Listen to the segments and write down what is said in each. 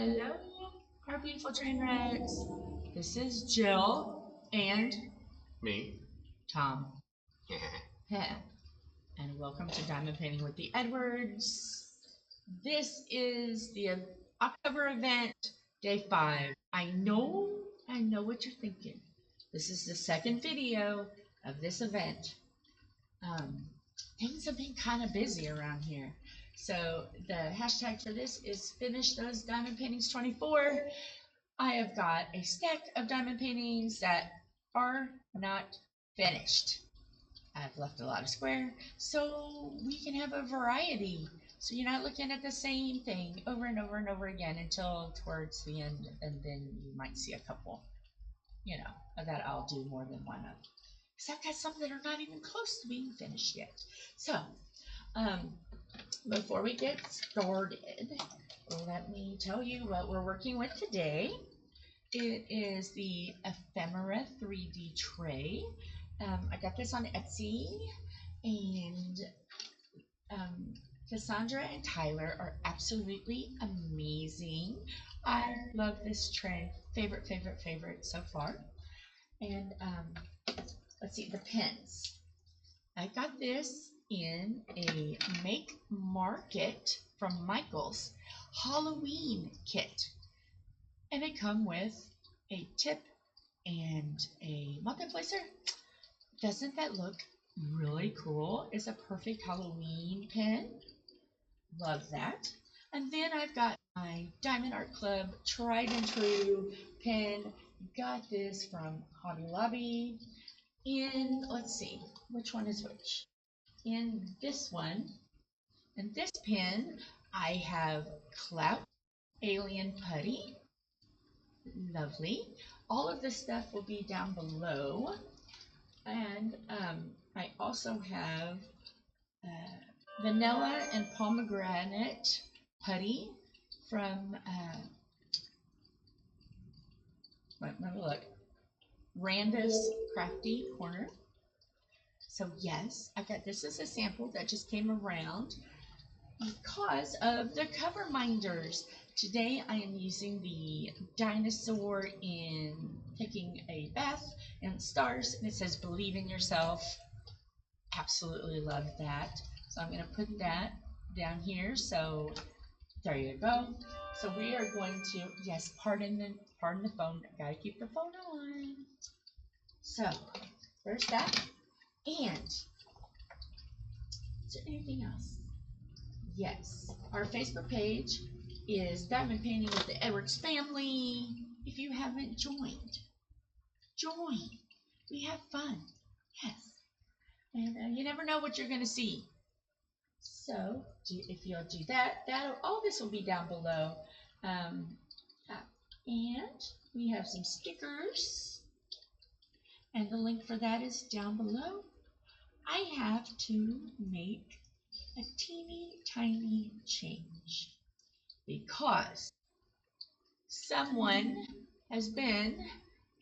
Hello, our beautiful train wrecks. This is Jill and me, Tom. Yeah. And welcome to Diamond Painting with the Edwards. This is the October event, day 5. I know what you're thinking. This is the second video of this event. Things have been kind of busy around here. So the hashtag for this is finish those diamond paintings 24. I have got a stack of diamond paintings that are not finished. I've left a lot of square so we can have a variety. So you're not looking at the same thing over and over and over again until towards the end, and then you might see a couple, that I'll do more than one of. Because I've got some that are not even close to being finished yet. So, before we get started, let me tell you what we're working with today. It is the Ephemera 3D tray. I got this on Etsy, and Cassandra and Tyler are absolutely amazing. I love this tray. Favorite so far. And let's see, the pins. I got this in a Make Market from Michael's Halloween kit. And they come with a tip and a multiplacer. Doesn't that look really cool? It's a perfect Halloween pin. Love that. And then I've got my Diamond Art Club tried and true pin. Got this from Hobby Lobby. In, let's see, which one is which? In this one, in this pin, I have Clout Alien Putty. Lovely. All of this stuff will be down below. And I also have Vanilla and Pomegranate Putty from, let me look, Randa's Crafty Corner. So yes, I got this as a sample that just came around because of the cover minders. Today I am using the dinosaur in taking a bath and stars, and it says believe in yourself. Absolutely love that. So I'm going to put that down here. So there you go. So we are going to, yes, pardon the phone. I gotta keep the phone on. So there's that. And is there anything else? Yes, our Facebook page is Diamond Painting with the Edwards family. If you haven't joined, join. We have fun. Yes. And you never know what you're going to see. So if you'll do that, all this will be down below. And we have some stickers. And the link for that is down below. I have to make a teeny tiny change because someone has been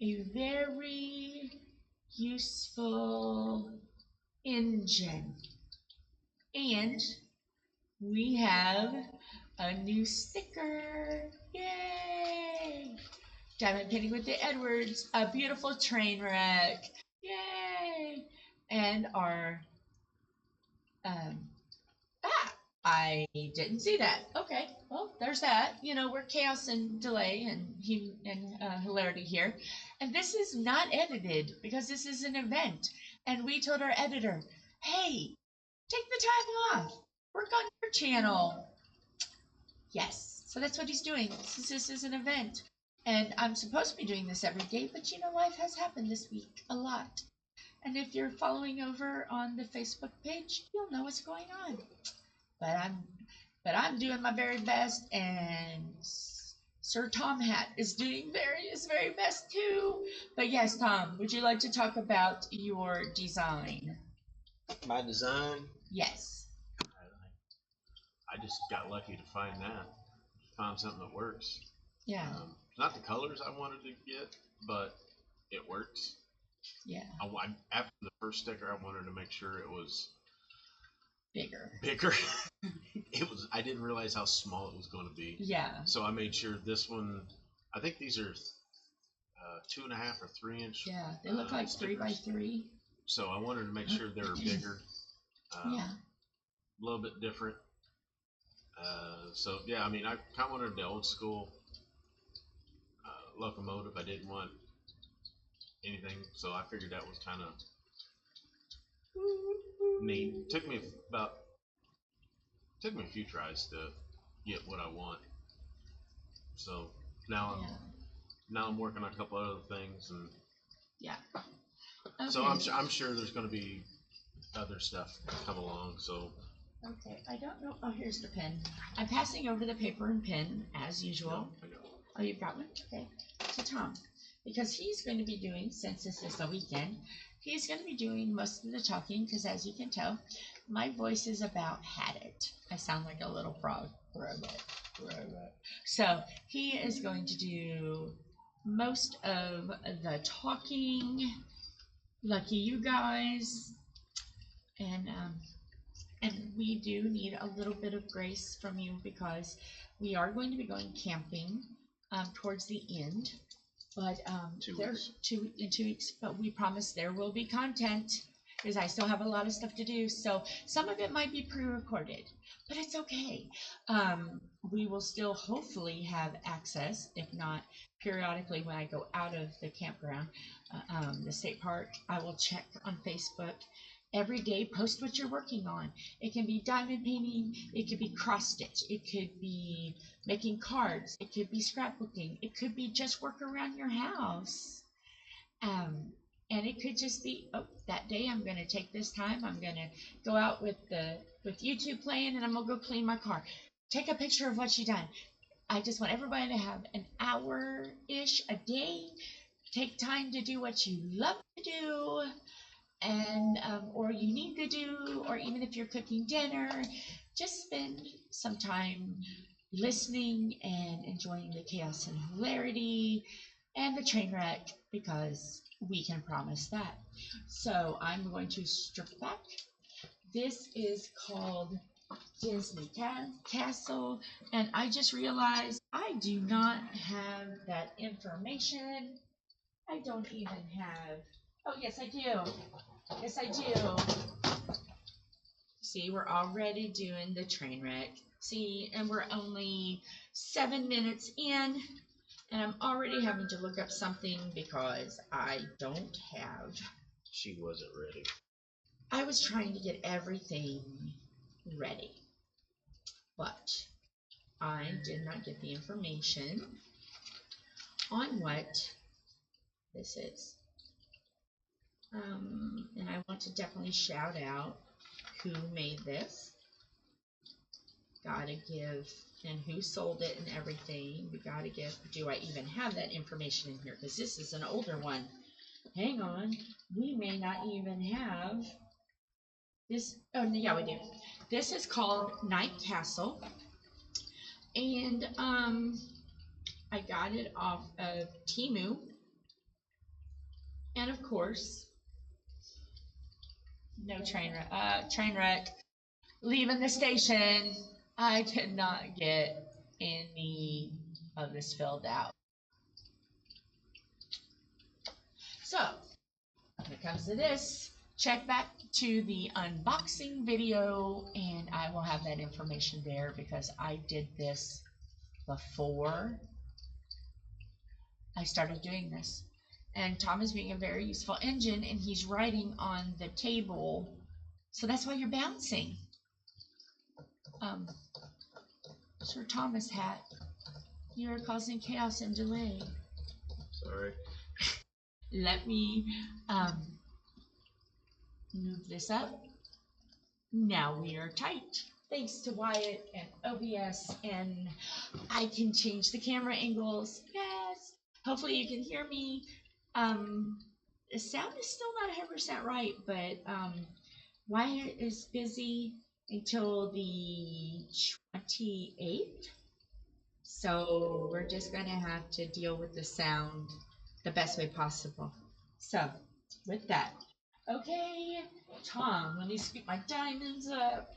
a very useful engine, and we have a new sticker. Yay! Diamond Painting with the Edwards, a beautiful train wreck. Yay! And our I didn't see that. Okay, well, there's that. We're chaos and delay and hilarity here. And this is not edited because this is an event. And we told our editor, hey, take the time off. Work on your channel. Yes, so that's what he's doing since this is an event. And I'm supposed to be doing this every day, but life has happened this week a lot. And if you're following over on the Facebook page, you'll know what's going on. But I'm doing my very best, and Sir Tom Hat is doing his very best too. But yes, Tom, would you like to talk about your design? My design? Yes. I just got lucky to find that. Found something that works. Yeah. Not the colors I wanted to get, but it works. Yeah. After the first sticker, I wanted to make sure it was bigger. I didn't realize how small it was going to be. Yeah. So I made sure this one. I think these are 2.5 or 3 inch. Yeah, they look like stickers. 3x3. So I wanted to make sure they were bigger. Yeah. A little bit different. So yeah, I mean, I kind of wanted the old school locomotive. I didn't want anything, so I figured that was kind of neat. Took me a few tries to get what I want. So now I'm working on a couple other things, and yeah. Okay. So I'm sure there's going to be other stuff come along. So okay, I don't know. Oh, here's the pen. I'm passing over the paper and pen as usual. no, I know. Oh, you've got one? Okay. To Tom, because he's going to be doing, since this is the weekend, he's going to be doing most of the talking, because as you can tell, my voice is about had it. I sound like a little frog. So he is going to do most of the talking. Lucky you guys. And we do need a little bit of grace from you, because we are going to be going camping towards the end. But there's 2 weeks, but we promise there will be content, because I still have a lot of stuff to do. So some of it might be pre-recorded, but it's okay. We will still hopefully have access, if not periodically when I go out of the campground, the state park. I will check on Facebook every day, post what you're working on. It can be diamond painting, it could be cross stitch, it could be making cards, it could be scrapbooking, it could be just work around your house. And it could just be, oh, that day I'm going to take this time, I'm going to go out with YouTube playing, and I'm going to go clean my car. Take a picture of what you done. I just want everybody to have an hour-ish a day. Take time to do what you love to do, and or you need to do, or even if you're cooking dinner, just spend some time listening and enjoying the chaos and hilarity and the train wreck, because we can promise that. So I'm going to strip back. This is called Grizzly Castle, and I just realized I do not have that information. I don't even have, oh yes I do. Yes I do. See, we're already doing the train wreck. See, and we're only 7 minutes in, and I'm already having to look up something because I don't have. She wasn't ready. I was trying to get everything ready, but I did not get the information on what this is. And I want to definitely shout out who made this. Gotta give, and who sold it and everything. We gotta give. Do I even have that information in here? Because this is an older one. Hang on. We may not even have this. Oh, yeah, we do. This is called Night Castle. And I got it off of Temu. And of course, no train wreck. Leaving the station. I did not get any of this filled out. So, when it comes to this, check back to the unboxing video, and I will have that information there, because I did this before I started doing this. And Tom is being a very useful engine, and he's writing on the table, so that's why you're bouncing. Sir Thomas hat, you're causing chaos and delay. Sorry. Let me move this up. Now we are tight. Thanks to Wyatt and OBS, and I can change the camera angles. Yes. Hopefully you can hear me. The sound is still not 100% right, but Wyatt is busy until the 28th. So we're just going to have to deal with the sound the best way possible. So, with that. Okay, Tom, let me scoop my diamonds up.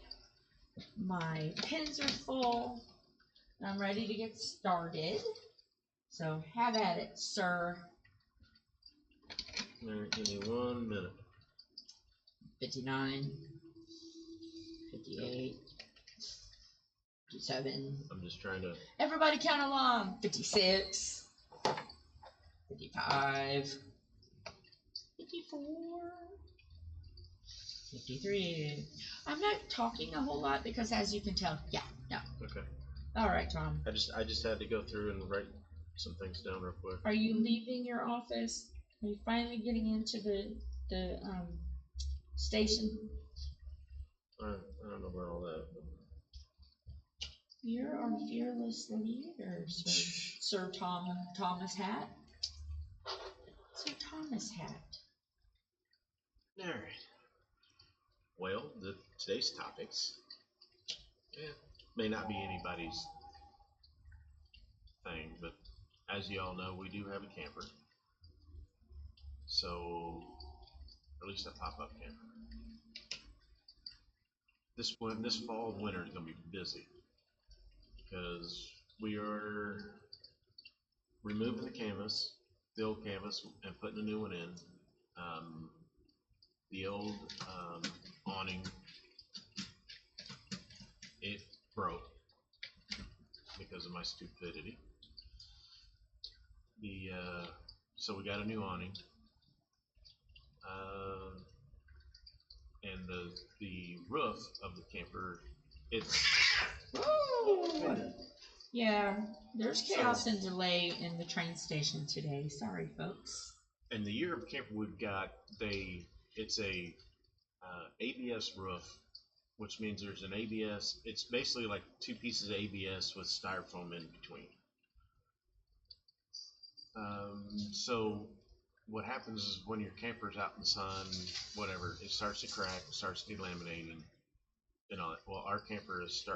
My pens are full. I'm ready to get started. So have at it, sir. All right, give me 1 minute. 59, 58, 57. I'm just trying to. Everybody count along. 56, 55, 54, 53. I'm not talking a whole lot because, as you can tell, no. Okay. All right, Tom. I just had to go through and write some things down real quick. Are you leaving your office? Are you finally getting into the station? I don't know about all that. You're our fearless leader, Sir Thomas Hat. Sir Thomas Hat. All right. Well, today's topics may not be anybody's thing, but as you all know, we do have a camper. So, at least a pop-up camper. This fall and winter is going to be busy because we are removing the old canvas, and putting a new one in. The old awning, it broke because of my stupidity. So we got a new awning, and the roof of the camper, it's yeah. There's chaos and delay in the train station today. Sorry, folks. And the year of camper we've got, it's a ABS roof, which means there's an ABS. It's basically like 2 pieces of ABS with styrofoam in between. So what happens is when your camper's out in the sun, whatever, it starts to crack, it starts delaminating, and all that. Well, our camper is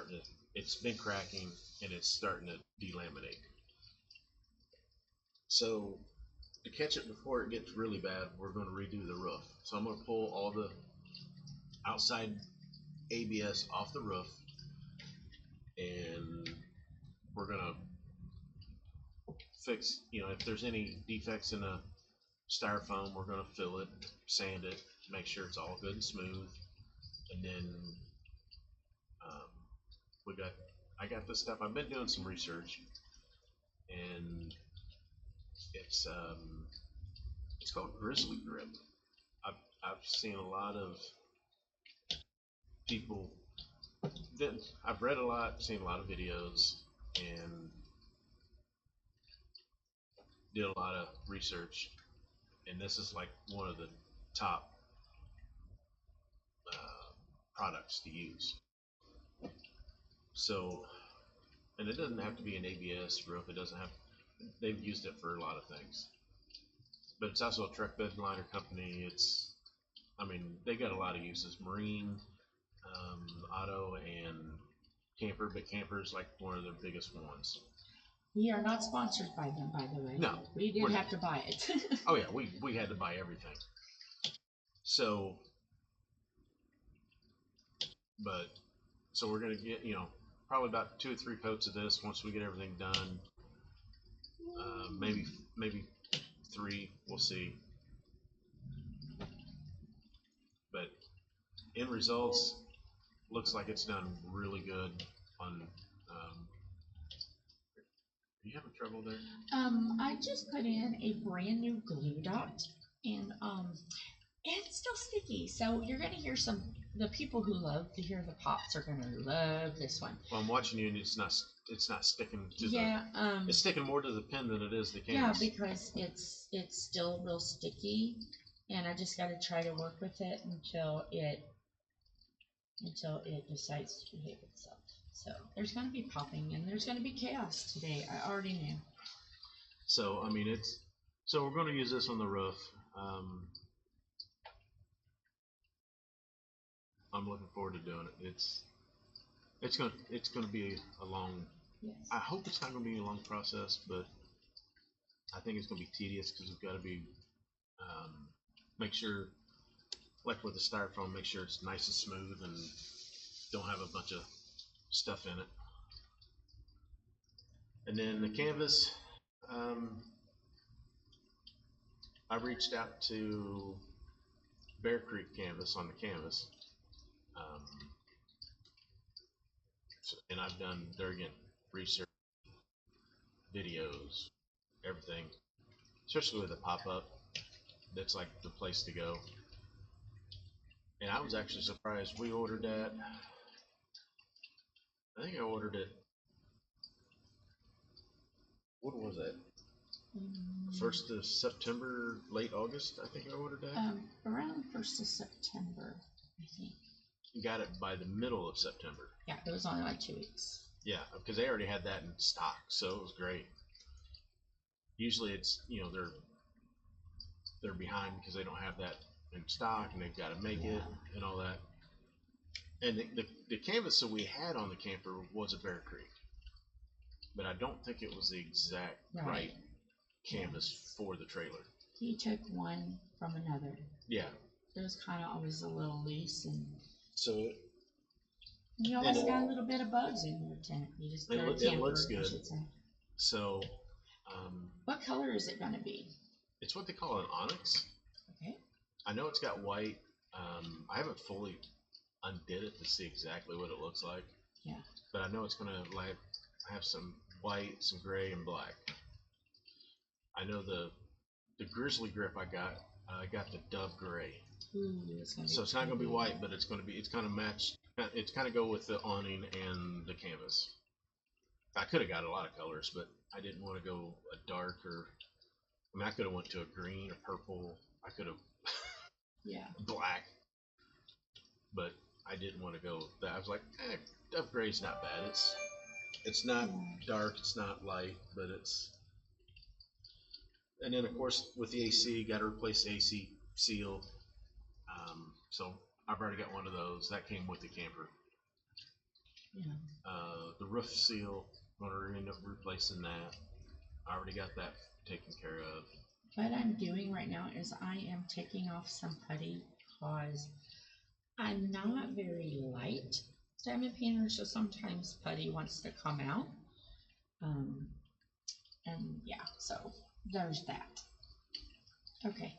it's been cracking and it's starting to delaminate. So to catch it before it gets really bad, we're going to redo the roof. So I'm going to pull all the outside ABS off the roof, and we're going to fix, if there's any defects in the styrofoam, we're going to fill it, sand it, make sure it's all good and smooth, and then I got this stuff. I've been doing some research, and it's called Grizzly Grip. I've seen a lot of people I've read a lot, seen a lot of videos, and did a lot of research, and this is like one of the top products to use. So, and it doesn't have to be an ABS roof. It doesn't have. They've used it for a lot of things, but it's also a truck bed liner company. They got a lot of uses: marine, auto, and camper. But camper is like one of their biggest ones. We are not sponsored by them, by the way. No, we did have to buy it. Oh yeah, we had to buy everything. So, so we're gonna get probably about 2 or 3 coats of this once we get everything done. Maybe 3. We'll see. But end results, looks like it's done really good on. Are you having trouble there? I just put in a brand new glue dot, and it's still sticky. So you're gonna hear the people who love to hear the pops are gonna love this one. Well, I'm watching you, and it's not sticking to it's sticking more to the pen than it is the canvas. Yeah, because it's still real sticky, and I just got to try to work with it until it decides to behave itself. So there's going to be popping, and there's going to be chaos today. I already knew. So so we're going to use this on the roof. I'm looking forward to doing it. It's going to be a long. Yes. I hope it's not going to be a long process, but I think it's going to be tedious because we've got to be make sure, like with the styrofoam, make sure it's nice and smooth, and don't have a bunch of stuff in it. And then the canvas, I reached out to Bear Creek Canvas on the canvas, and I've done there again research, videos, everything, especially with the pop-up. That's like the place to go. And I was actually surprised. We ordered that. I think I ordered it. What was that? 1st of September, late August. I think I ordered that. Around 1st of September, I think. You got it by the middle of September. Yeah, it was only like 2 weeks. Yeah, because they already had that in stock, so it was great. Usually, it's they're behind because they don't have that in stock, and they've got to make it and all that. And the canvas that we had on the camper was a Bear Creek, but I don't think it was the exact right canvas for the trailer. He took one from another. Yeah. It was kind of always a little loose, and so you always got a little bit of bugs in your tent. You just it looks good. So, what color is it gonna be? It's what they call an onyx. Okay. I know it's got white. I haven't fully undid it to see exactly what it looks like. Yeah. But I know it's gonna have some white, some gray, and black. I know the Grizzly Grip I got the dove gray. Ooh, so it's not going to be white, but it's kind of matched. It's kind of go with the awning and the canvas. I could have got a lot of colors, but I didn't want to go a dark I could have went to a green, a purple. I could have black, but I didn't want to go that. I was like, dove gray's not bad. It's not dark, it's not light, but it's. And then of course with the AC, got to replace the AC seal. So I've already got one of those. That came with the camper. Yeah. The roof seal, I'm going to end up replacing that. I already got that taken care of. What I'm doing right now is I am taking off some putty because I'm not very light diamond painter, so sometimes putty wants to come out. And yeah, so there's that. Okay.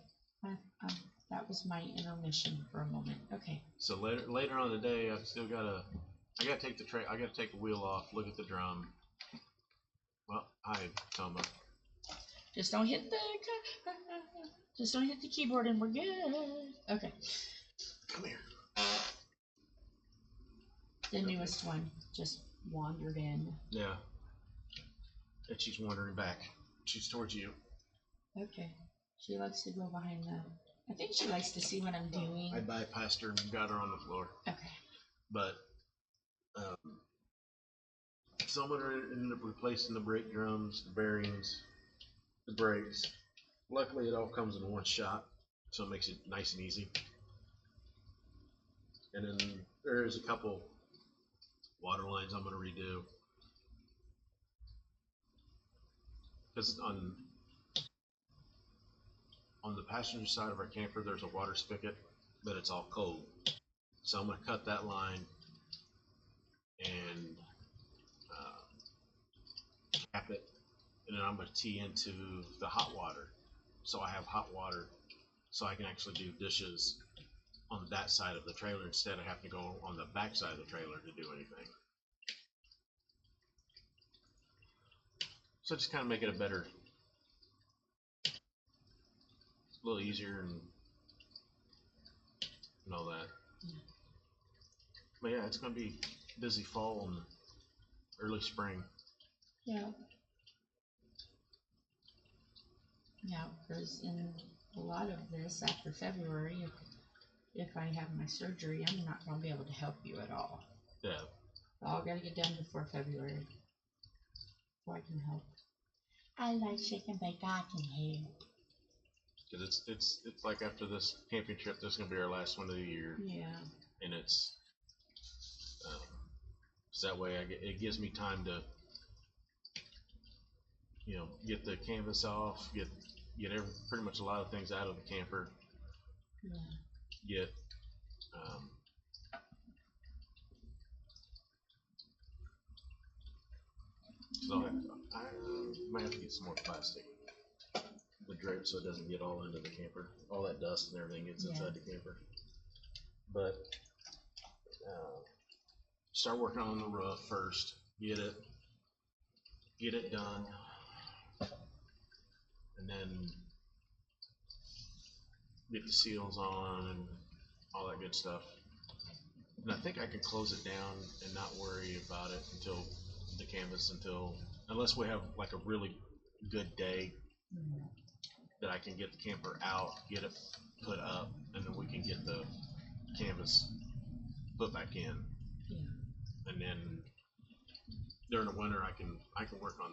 That was my intermission for a moment. Okay. So later on in the day, I've still got I gotta take the wheel off, look at the drum. Well, hi, Toma. Just don't hit the keyboard and we're good. Okay. Come here. The newest one just wandered in. Yeah. And she's wandering back. She's towards you. Okay. She likes to go behind I think she likes to see what I'm doing. I bypassed her and got her on the floor. Okay. But someone ended up replacing the brake drums, the bearings, the brakes. Luckily, it all comes in one shot, so it makes it nice and easy. And then there's a couple water lines I'm going to redo. Because on the passenger side of our camper, there's a water spigot, but it's all cold. So I'm going to cut that line and cap it, and then I'm going to tee into the hot water. So I have hot water, so I can actually do dishes on that side of the trailer instead of having to go on the back side of the trailer to do anything. So just kind of make it a little easier and all that. Yeah. But yeah, it's going to be busy fall and early spring. Yeah. Yeah, because in a lot of this, after February, if I have my surgery, I'm not going to be able to help you at all. Yeah. All got to get done before February, before I can help. I like shaking my cock and hair. Because it's like after this camping trip, this is going to be our last one of the year. Yeah. And it's so that way it gives me time to, get the canvas off, get pretty much a lot of things out of the camper. Yeah. Get So I might have to get some more plastic. The drape so it doesn't get all into the camper. All that dust and everything gets inside the camper. But start working on the roof first. Get it done, and then get the seals on and all that good stuff. And I think I can close it down and not worry about it until the canvas unless we have like a really good day that I can get the camper out, get it put up, and then we can get the canvas put back in. Yeah. And then during the winter I can work on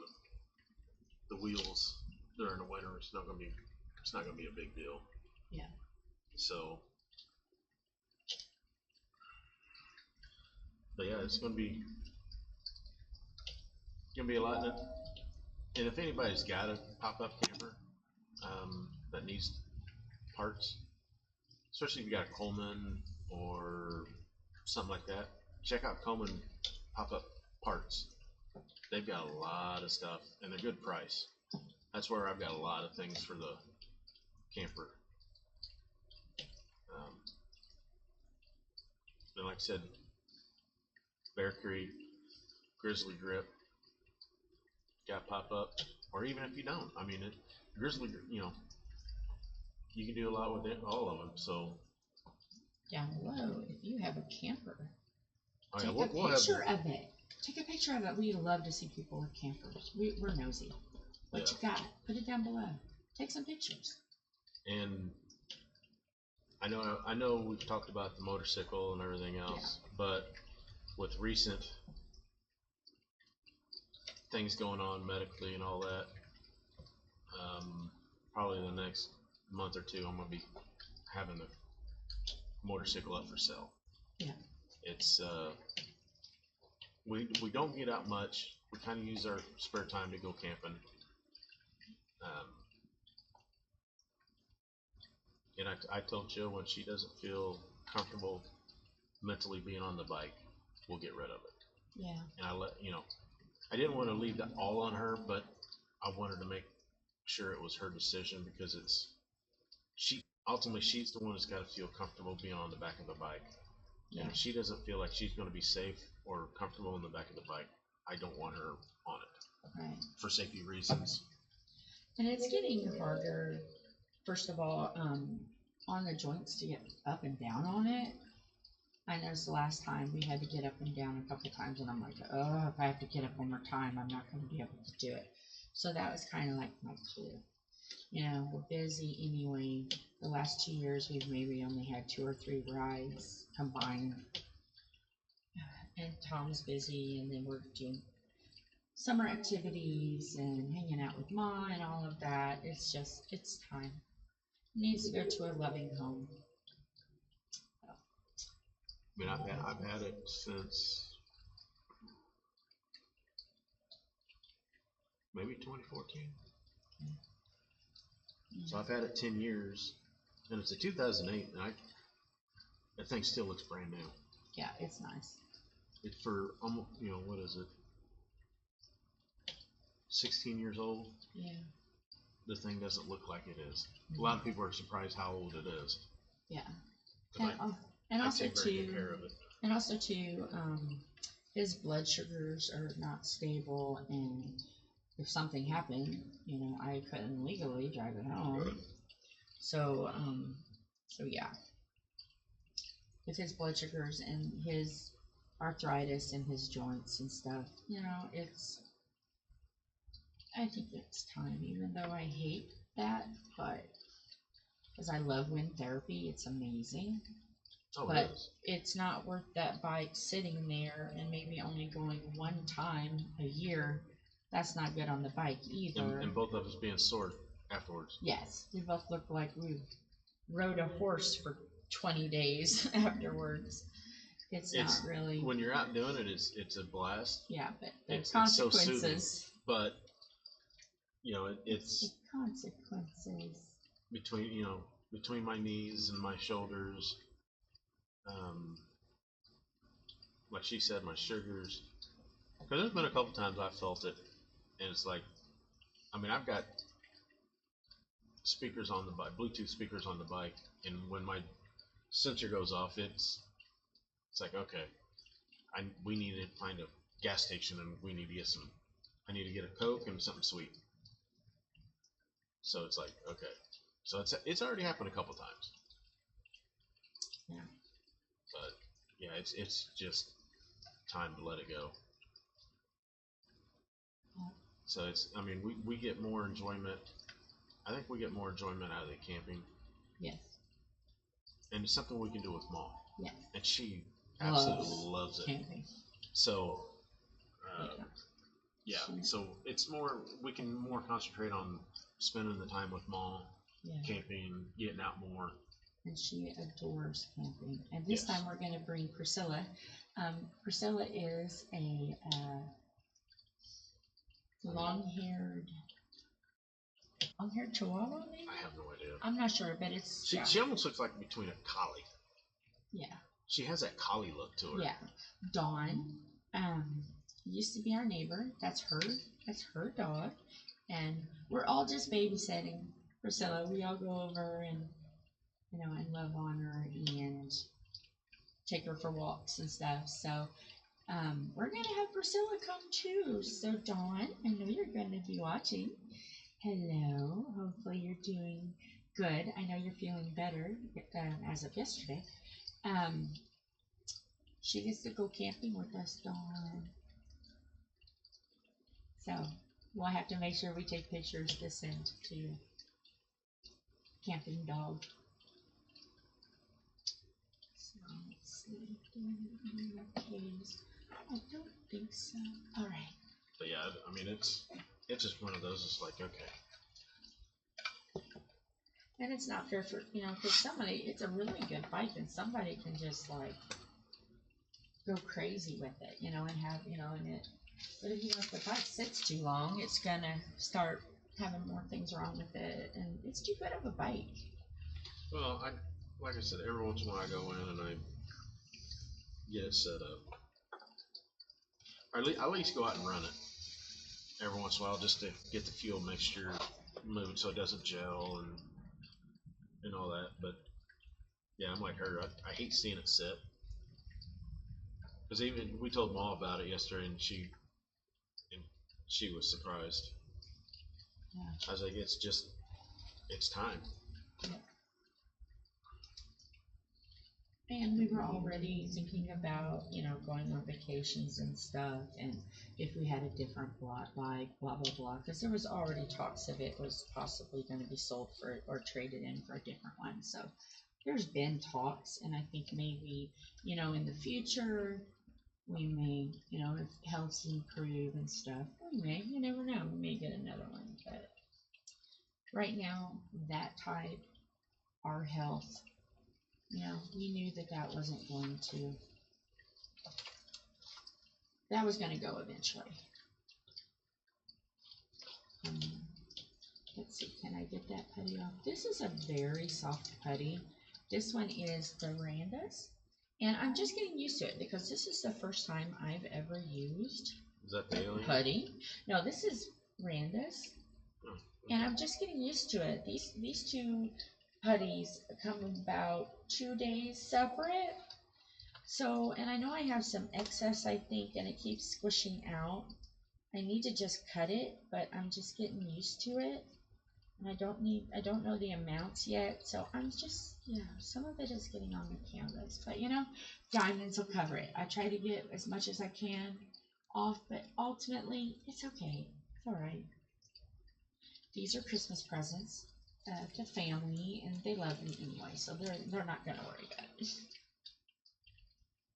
the wheels during the winter. It's not gonna be a big deal. Yeah. So but yeah, it's gonna be a lot. And if anybody's got a pop-up camper that needs parts, especially if you got a Coleman or something like that, check out Coleman pop-up parts. They've got a lot of stuff and a good price. That's where I've got a lot of things for the camper. And like I said, Bear Creek, Grizzly Grip, got pop up, or even if you don't, I mean, Grizzly, you can do a lot with all of them. So down below, if you have a camper, take we'll a picture of it. Take a picture of it. We love to see people with campers. We're nosy. What you got? Put it down below. Take some pictures. And I know we've talked about the motorcycle and everything else, but with recent things going on medically and all that, probably the next month or two I'm gonna be having the motorcycle up for sale. Yeah. It's we don't get out much. We kind of use our spare time to go camping. And I told Jill when she doesn't feel comfortable mentally being on the bike, we'll get rid of it. Yeah. And I didn't want to leave that all on her, but I wanted to make sure it was her decision because ultimately she's the one that's got to feel comfortable being on the back of the bike. Yeah. And if she doesn't feel like she's going to be safe or comfortable on the back of the bike, I don't want her on it. Right. For safety reasons. And it's getting harder, first of all, on the joints to get up and down on it. I noticed the last time we had to get up and down a couple times, and I'm like, oh, if I have to get up one more time, I'm not going to be able to do it. So that was kind of like my clue. We're busy anyway. The last 2 years, we've maybe only had 2 or 3 rides combined. And Tom's busy, and then we're doing summer activities and hanging out with Ma and all of that. It's time. It needs to go to a loving home. I mean, I've had it since maybe 2014. Mm-hmm. So I've had it 10 years, and it's a 2008, and that thing still looks brand new. Yeah, it's nice. It's for what is it? 16 years old. Yeah. The thing doesn't look like it is. Mm-hmm. A lot of people are surprised how old it is. Yeah. And also too, his blood sugars are not stable, and if something happened, I couldn't legally drive it home. So yeah. With his blood sugars and his arthritis in his joints and stuff, I think it's time, even though I hate that, but because I love wind therapy, it's amazing. Oh, but it's not worth that bike sitting there and maybe only going one time a year. That's not good on the bike either. And both of us being sore afterwards. Yes, we both look like we rode a horse for 20 days afterwards. It's not really. When you're out doing it, it's a blast. Yeah, but the It's consequences. so soothing, but it's the consequences between my knees and my shoulders. Like she said, my sugars. Because there's been a couple times I felt it and it's like, I mean, I've got speakers on the bike, Bluetooth speakers on the bike, and when my sensor goes off, it's like, okay, we need to find a gas station, and we need to get some. I need to get a Coke and something sweet. So it's like, okay, so it's already happened a couple times. Yeah. But yeah, it's just time to let it go. Yeah. So it's, I mean, we get more enjoyment. I think we get more enjoyment out of the camping. Yes. And it's something we can do with Mom. Yes. And she absolutely loves it. Camping. So, yeah. So it's more, we can more concentrate on spending the time with Mom, camping, getting out more. And she adores camping. And this time we're going to bring Priscilla. Priscilla is a long-haired Chihuahua, maybe? I have no idea. I'm not sure, but it's... She almost looks like between a collie. Yeah. She has that collie look to her. Yeah. Dawn used to be our neighbor. That's her dog. And we're all just babysitting Priscilla. We all go over and, and love on her and take her for walks and stuff. So we're going to have Priscilla come too. So Dawn, I know you're going to be watching. Hello. Hopefully you're doing good. I know you're feeling better as of yesterday. She gets to go camping with us, Dawn. So we'll have to make sure we take pictures to send to you. Camping dog. So let's see. I don't think so. All right. But yeah, I mean, it's just one of those. It's like, okay. And it's not fair for, because somebody, it's a really good bike, and somebody can just like go crazy with it, and have, and it. But if the bike sits too long, it's gonna start having more things wrong with it, and it's too good of a bike. Well, like I said, every once in a while I go in and I get it set up. Or at least go out and run it every once in a while, just to get the fuel mixture moved so it doesn't gel and all that. But yeah, I'm like her. I hate seeing it sit. Because even we told Mom about it yesterday, and she was surprised. Yeah. I was like, it's time. Yeah. And we were already thinking about, going on vacations and stuff, and if we had a different blah blah blah, because there was already talks of it was possibly going to be sold for or traded in for a different one. So there's been talks, and I think maybe, in the future, we may, if health's improve and stuff, we may, you never know, we may get another one. But right now, that type, our health, we knew that wasn't going to, that was going to go eventually. Let's see, can I get that putty off? This is a very soft putty. This one is the Randus. And I'm just getting used to it because this is the first time I've ever used putty. No, this is Randus. Oh, okay. And I'm just getting used to it. These two putties come about 2 days separate. So, and I know I have some excess, I think, and it keeps squishing out. I need to just cut it, but I'm just getting used to it. And I don't know the amounts yet, so I'm just, some of it is getting on the canvas. But, diamonds will cover it. I try to get as much as I can off, but ultimately, it's okay. It's all right. These are Christmas presents to family, and they love me anyway, so they're not going to worry about it.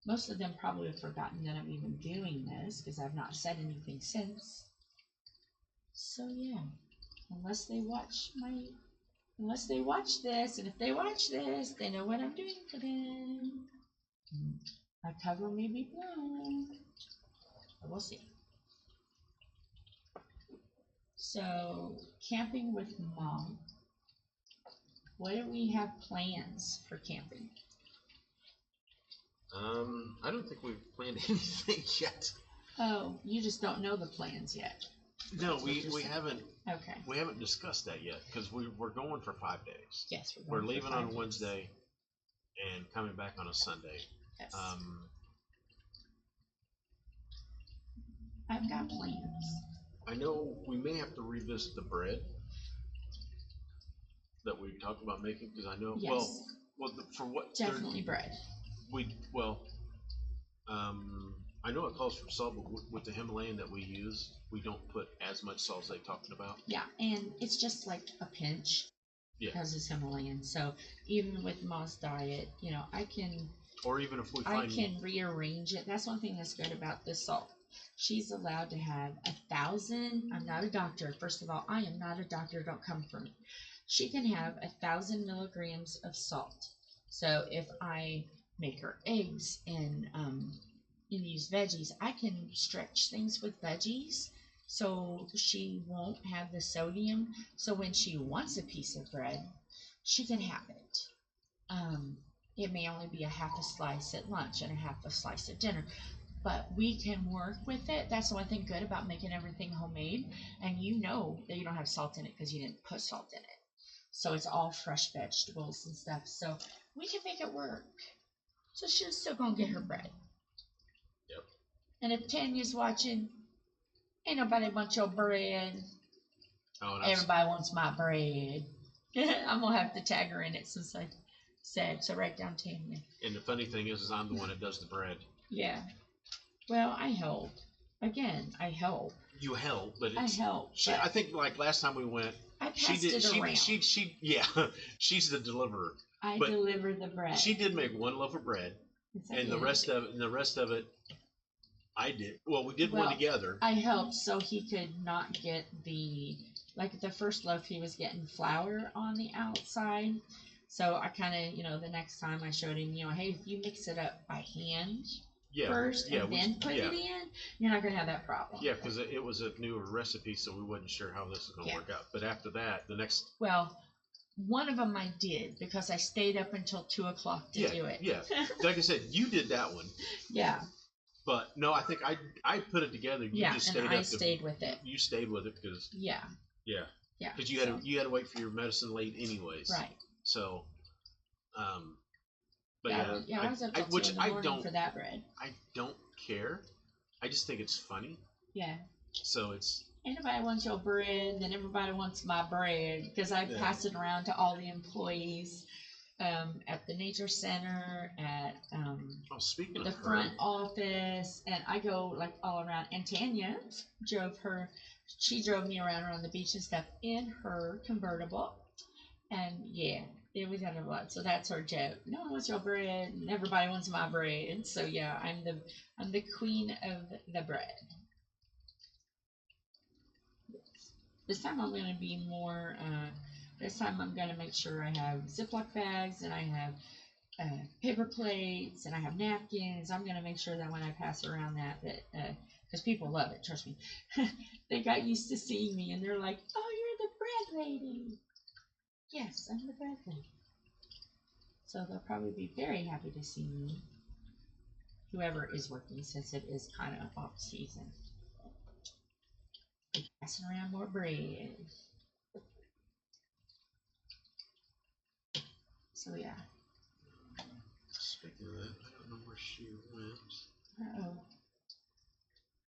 Most of them probably have forgotten that I'm even doing this, because I've not said anything since. So, yeah. Unless they watch this, and if they watch this, they know what I'm doing for them. My cover may be blown, but we'll see. So, camping with Mom. What do we have plans for camping? I don't think we've planned anything yet. Oh, you just don't know the plans yet. No, That's what we you're saying. haven't. Okay. We haven't discussed that yet because we're going for 5 days. Yes, We're going for leaving 5 on days. Wednesday and coming back on a Sunday. Yes. I've got plans. I know we may have to revisit the bread that we talked about making because I know. Yes. For what? Definitely bread. I know it calls for salt, but with the Himalayan that we use, we don't put as much salt as they talking about. Yeah, and it's just like a pinch. Yeah. Because it's Himalayan. So even with Ma's diet, you know, I can. Or even if we find. I can rearrange it. That's one thing that's good about this salt. She's allowed to have 1,000. I'm not a doctor. First of all, I am not a doctor. Don't come for me. She can have 1,000 milligrams of salt. So if I make her eggs and use veggies, I can stretch things with veggies so she won't have the sodium. So when she wants a piece of bread, she can have it. It may only be a half a slice at lunch and a half a slice at dinner, but we can work with it. That's the one thing good about making everything homemade, and you know that you don't have salt in it because you didn't put salt in it. So it's all fresh vegetables and stuff. So we can make it work. So she's still gonna get her bread. Yep. And if Tanya's watching, ain't nobody want your bread. Oh, everybody wants my bread. I'm gonna have to tag her in it since I said so. Write down Tanya. And the funny thing is I'm the one that does the bread. Yeah. Well, I help. Again, I help. You help, but I help. I think like last time we went, I passed it around. She's the deliverer. I deliver the bread. She did make one loaf of bread, and the rest of it, I did. Well, we did one together. I helped so he could not get the first loaf. He was getting flour on the outside, so I kind of the next time I showed him hey, if you mix it up by hand. First and then put it in, you're not gonna have that problem. Yeah, because it was a newer recipe, so we wasn't sure how this was gonna work out. But after that, the next one of them I did because I stayed up until 2 o'clock to do it. Yeah, like I said, you did that one. Yeah. But no, I think I put it together. You just stayed and I stayed with it. You stayed with it because yeah, because you had to wait for your medicine late anyways. Right. So, but I was up till 2 in the morning for that bread. I don't care. I just think it's funny. Yeah. So it's. Anybody wants your bread, then everybody wants my bread because I pass it around to all the employees at the nature center, at speaking the of front office, and I go like all around. And Tanya she drove me around the beach and stuff in her convertible, and it was kind of what. So that's her joke. No one wants your bread, and everybody wants my bread. So I'm the queen of the bread. This time I'm going to be more, this time I'm going to make sure I have Ziploc bags and I have paper plates and I have napkins. I'm going to make sure that when I pass around that because people love it, trust me. They got used to seeing me and they're like, oh, you're the bread lady. Yes, I'm the bread lady. So they'll probably be very happy to see me. Whoever is working since it is kind of off season. Passing around more bread. So Speaking of that, I don't know where she went. Uh-oh.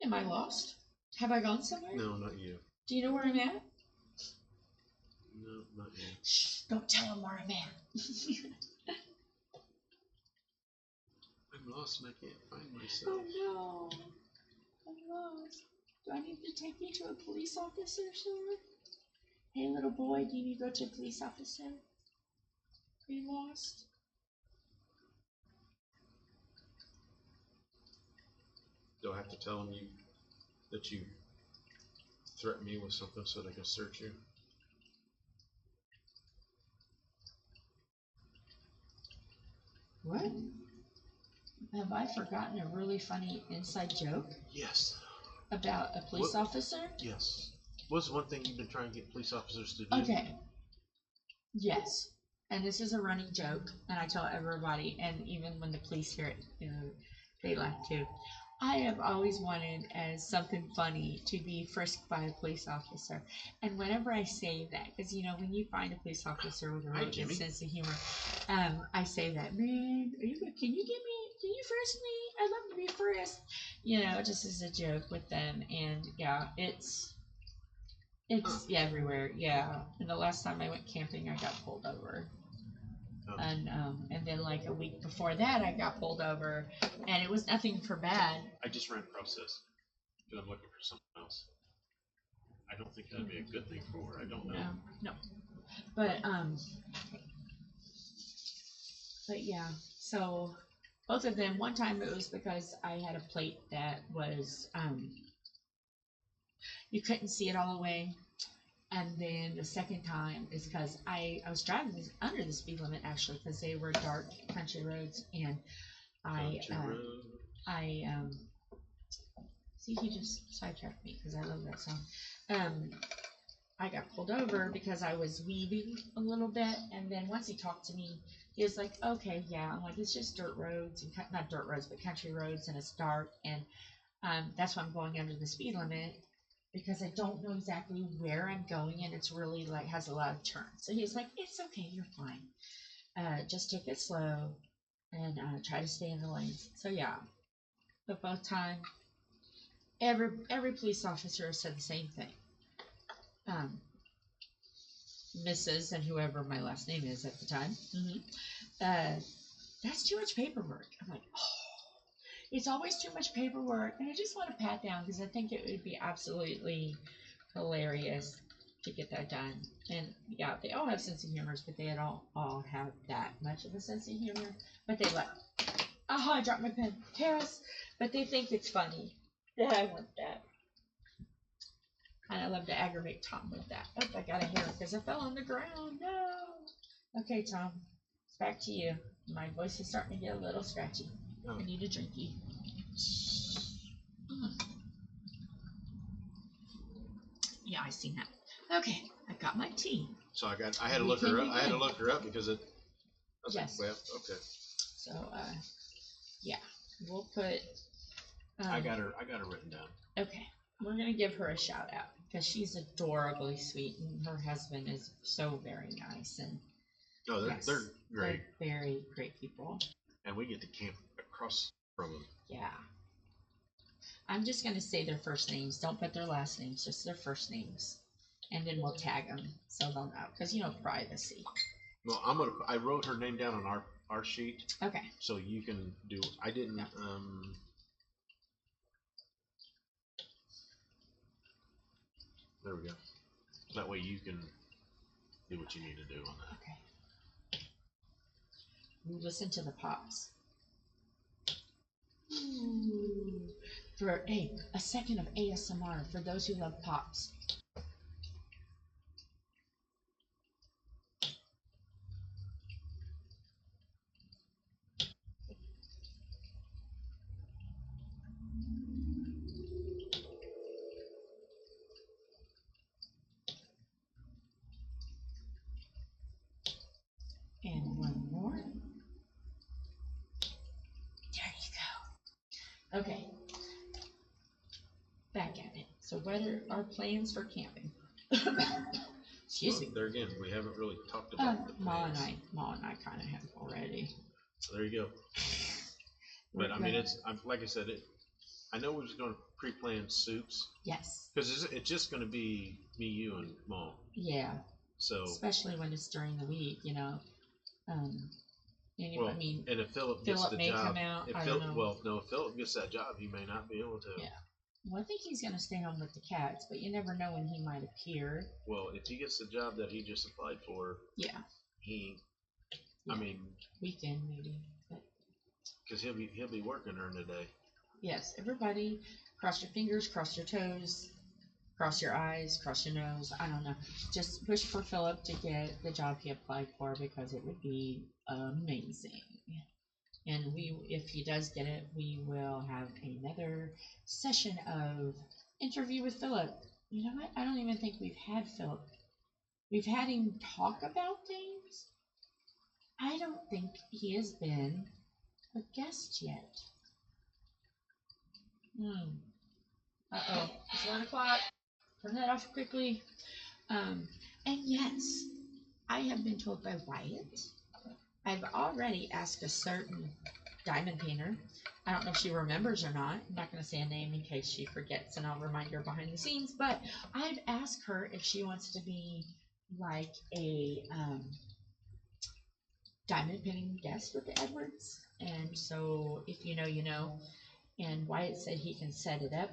Am I lost? Have I gone somewhere? No, not you. Do you know where I'm at? No, not you. Shh, don't tell them where I'm at. I'm lost and I can't find myself. Oh no. I'm lost. Do I need to take you to a police officer, sir? Hey, little boy, do you need to go to a police officer? Are you lost? Do I have to tell them that you threatened me with something so they can search you? What? Have I forgotten a really funny inside joke? Yes. About a police officer? Yes. What's one thing you've been trying to get police officers to do? Okay. Yes. And this is a running joke, and I tell everybody, and even when the police hear it, they laugh too. I have always wanted as something funny to be frisked by a police officer. And whenever I say that, because you know, when you find a police officer with a Hi, really good Jimmy. sense of humor, I say that, man, can you frisk me? I'd love to be frisked. You know, just as a joke with them. And yeah, it's everywhere. Yeah. And the last time I went camping, I got pulled over. Oh. And then like a week before that, I got pulled over, and it was nothing for bad. I just ran across this because I'm looking for something else. I don't think that'd be a good thing for her. I don't know. No. But yeah. So both of them. One time it was because I had a plate that was you couldn't see it all the way. And then the second time is because I was driving under the speed limit actually because they were dark country roads, and I see he just sidetracked me because I love that song. I got pulled over because I was weaving a little bit, and then once he talked to me, he was like, "Okay, yeah." I'm like, "It's just dirt roads, and not dirt roads, but country roads, and it's dark, and that's why I'm going under the speed limit." Because I don't know exactly where I'm going, and it's really like has a lot of turns. So he's like, "It's okay, you're fine. Just take it slow and try to stay in the lanes." So yeah, but both times, every police officer said the same thing. Mrs. and whoever my last name is at the time. That's too much paperwork. I'm like, oh. It's always too much paperwork, and I just want to pat down because I think it would be absolutely hilarious to get that done. And yeah, they all have sense of humor, but they don't all have that much of a sense of humor. But they like, I dropped my pen, Cass. But they think it's funny. Yeah, I want that. And I love to aggravate Tom with that. Oh, I got a hair because I fell on the ground. No. Okay, Tom, it's back to you. My voice is starting to get a little scratchy. I need a drinky. Yeah, I seen that. Okay, I got my tea. So I had to look her up. I had to look her up because it. Yes. Like, well, okay. So yeah, we'll put. I got her written down. Okay, we're gonna give her a shout out because she's adorably sweet, and her husband is so very nice, and. Oh, they're great. They're very great people. And we get to camp across from them. Yeah. I'm just going to say their first names. Don't put their last names, just their first names. And then we'll tag them so they'll know. Because, you know, privacy. Well, I wrote her name down on our sheet. Okay. So you can do, I didn't, yeah. There we go. That way you can do what you need to do on that. Okay. Listen to the pops. Ooh. For a second of ASMR for those who love pops. And one more. There you go. Okay. Back at it. So what are our plans for camping? Excuse me. There again, we haven't really talked about the plans. Ma and I kind of have already. So there you go. But I mean, like I said, I know we're just going to pre-plan soups. Yes. Because it's just going to be me, you, and Mom. Yeah. So. Especially when it's during the week, you know. Well, I mean, and if Philip gets the may job, come out. I don't know. Well, no, if Philip gets that job, he may not be able to. Yeah. Well, I think he's going to stay home with the cats, but you never know when he might appear. Well, if he gets the job that he just applied for, yeah, I mean, weekend maybe, because he'll be working during the day. Yes, everybody, cross your fingers, cross your toes, cross your eyes, cross your nose. I don't know. Just push for Philip to get the job he applied for because it would be amazing. And if he does get it, we will have another session of interview with Philip. You know what? I don't even think we've had Philip. We've had him talk about things. I don't think he has been a guest yet. Uh-oh. It's 1 o'clock. Turn that off quickly. And yes, I have been told by Wyatt. I've already asked a certain diamond painter. I don't know if she remembers or not. I'm not going to say a name in case she forgets, and I'll remind her behind the scenes. But I've asked her if she wants to be like a diamond painting guest with the Edwards. And so if you know, you know. And Wyatt said he can set it up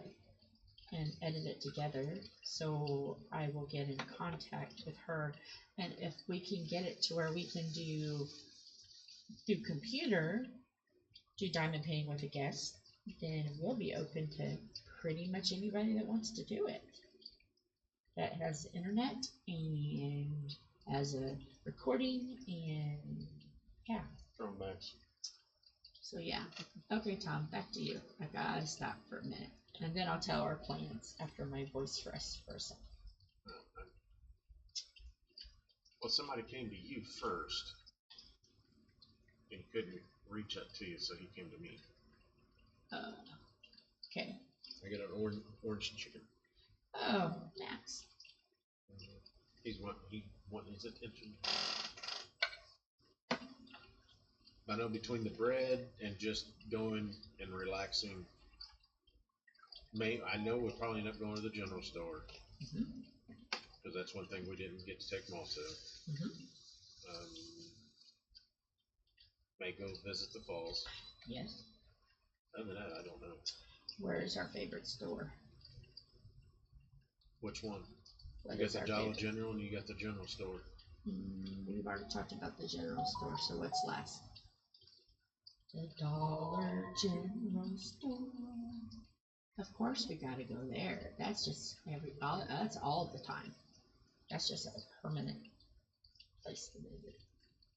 and edit it together. So I will get in contact with her. And if we can get it to where we can do computer, do diamond painting with a guest, then we'll be open to pretty much anybody that wants to do it. That has internet and has a recording and yeah. Max. So yeah. Okay, Tom, back to you. I gotta stop for a minute. And then I'll tell our plans after my voice rests for a second. Well, somebody came to you first and couldn't reach out to you, so he came to me. Okay. I got an orange chicken. Oh, Max. He wanting his attention. I know between the bread and just going and relaxing, I know we'll probably end up going to the general store. Because that's one thing we didn't get to take them all to. May go visit the falls. Yes. Other than that, I don't know. Where is our favorite store? Which one? What you got the Dollar favorite? General and you got the general store. We've already talked about the general store, so what's last? The Dollar General store. Of course we gotta go there. That's just that's all the time. That's just a permanent place to visit.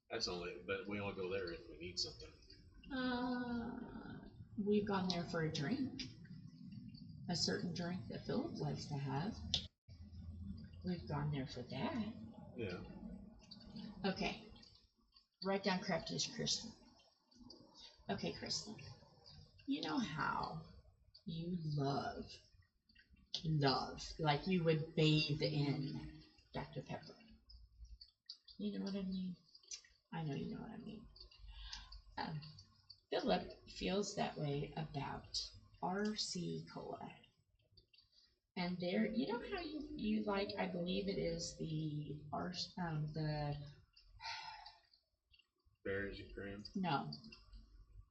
That's but we only go there if we need something. We've gone there for a drink. A certain drink that Philip likes to have. We've gone there for that. Yeah. Okay. Write down Crafty-ish Kristen. Okay, Kristen. You know how you love, like you would bathe in Dr. Pepper. You know what I mean? I know you know what I mean. Philip feels that way about RC Cola. And there, you know how you like, I believe it is the berries and cream? No.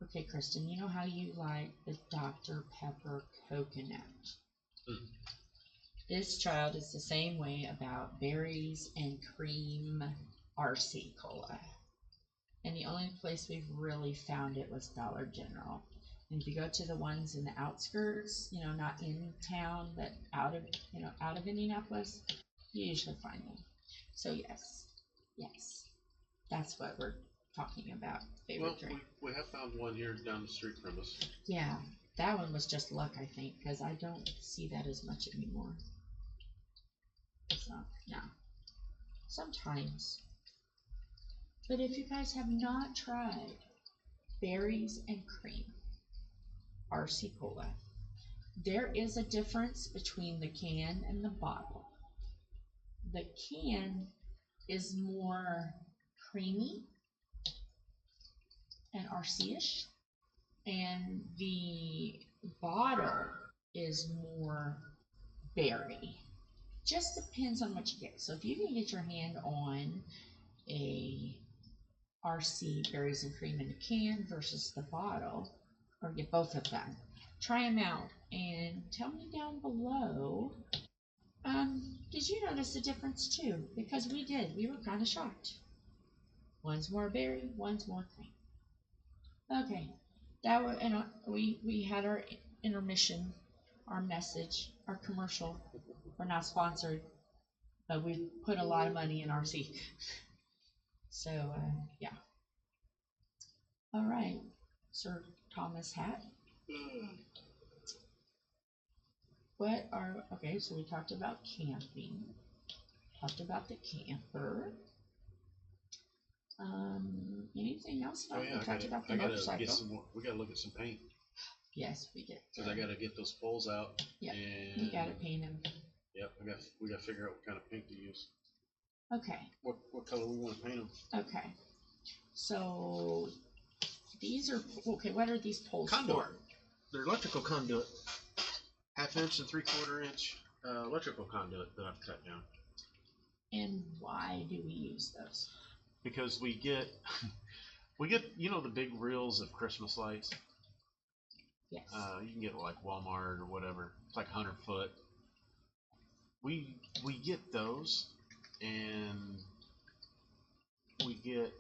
Okay, Kristen, you know how you like the Dr. Pepper coconut? This child is the same way about berries and cream RC Cola. And the only place we've really found it was Dollar General. And if you go to the ones in the outskirts, not in town, but out of Indianapolis, you usually find them. So yes, that's what we're talking about. Favorite drink. We have found one here down the street from us. Yeah, that one was just luck, I think, because I don't see that as much anymore. So, yeah. Sometimes. But if you guys have not tried berries and cream RC Cola, there is a difference between the can and the bottle. The can is more creamy and RC-ish, and the bottle is more berry. Just depends on what you get. So if you can get your hand on a RC berries and cream in a can versus the bottle, or get both of them, try them out and tell me down below. Did you notice a difference too? Because we did. We were kind of shocked. One's more berry, one's more cream. Okay, that was, and we had our intermission, our message, our commercial. We're not sponsored, but we put a lot of money in RC. So yeah. All right, Sir Thomas Hat. Okay, so we talked about camping, talked about the camper. Anything else? Oh yeah, we talked about the motorcycle. We gotta look at some paint. Yes, we get. Because I got to get those poles out. Yep. And You gotta paint them. Yep. We got to figure out what kind of paint to use. Okay. What color we want to paint them? Okay. So these are okay. What are these poles Conduit. for? They're electrical conduit. 1/2 inch and 3/4 inch electrical conduit that I've cut down. And why do we use those? Because we get the big reels of Christmas lights. Yes. You can get like Walmart or whatever. It's like 100 foot. We get those, and we get.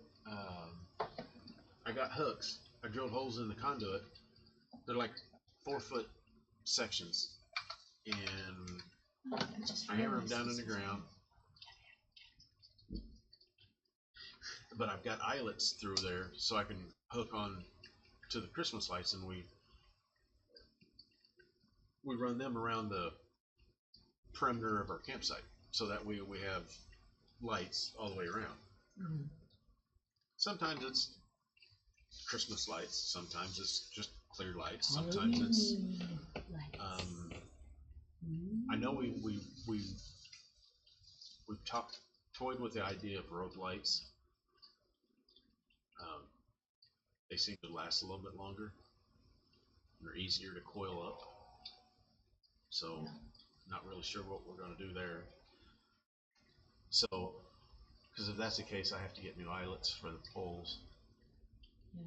I got hooks. I drilled holes in the conduit. They're like 4-foot sections, and I hammer them down in the ground. But I've got eyelets through there, so I can hook on to the Christmas lights, and we run them around the perimeter of our campsite, so that we have lights all the way around. Mm-hmm. Sometimes it's Christmas lights, sometimes it's just clear lights, sometimes it's I know we've toyed with the idea of rope lights. They seem to last a little bit longer. They're easier to coil up. So, not really sure what we're going to do there. So, because if that's the case, I have to get new eyelets for the poles. Yeah.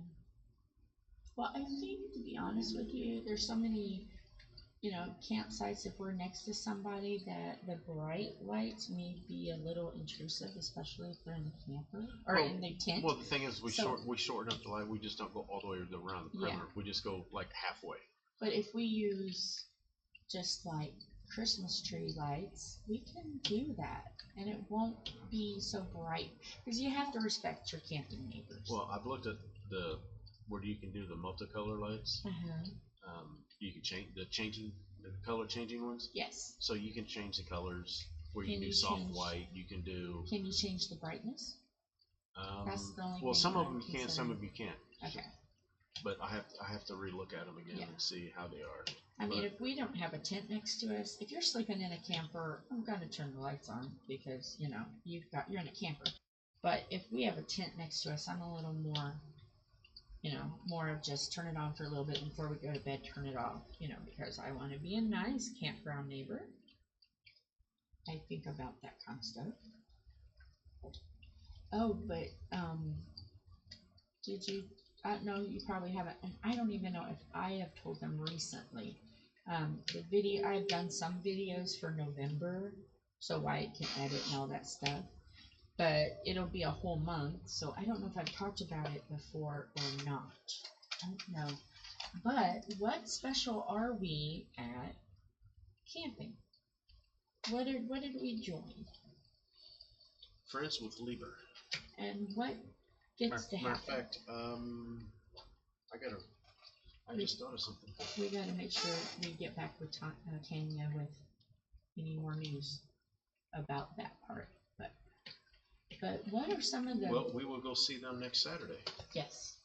Well, I think, to be honest with you, there's so many, campsites, if we're next to somebody, that the bright lights may be a little intrusive, especially if they're in the camper or in the tent. Well, the thing is, we shorten up the light. We just don't go all the way around the perimeter. We just go like halfway. But if we use just like Christmas tree lights, we can do that, and it won't be so bright, because you have to respect your camping neighbors. Well, I've looked at where you can do the multicolor lights. You can change the color changing ones. Yes. So you can change the colors where you can do soft white. You can do. Can you change the brightness? That's the only well, thing some of I'm them you can, some of you can't. Okay. But I have to relook at them again and see how they are. I mean, if we don't have a tent next to us, if you're sleeping in a camper, I'm gonna turn the lights on because you're in a camper. But if we have a tent next to us, I'm a little more, more of just turn it on for a little bit before we go to bed, turn it off, because I want to be a nice campground neighbor. I think about that kind of stuff. Oh, but did you? No, you probably haven't, and I don't even know if I have told them recently. The video, I've done some videos for November, so Wyatt can edit and all that stuff. But it'll be a whole month, so I don't know if I've talked about it before or not. I don't know. But what special are we at camping? What did we join? Friends with Lieber. And what gets to happen? Matter of fact, I just thought of something. We got to make sure we get back with Tanya with any more news about that part. But what are some of the... Well, we will go see them next Saturday. Yes.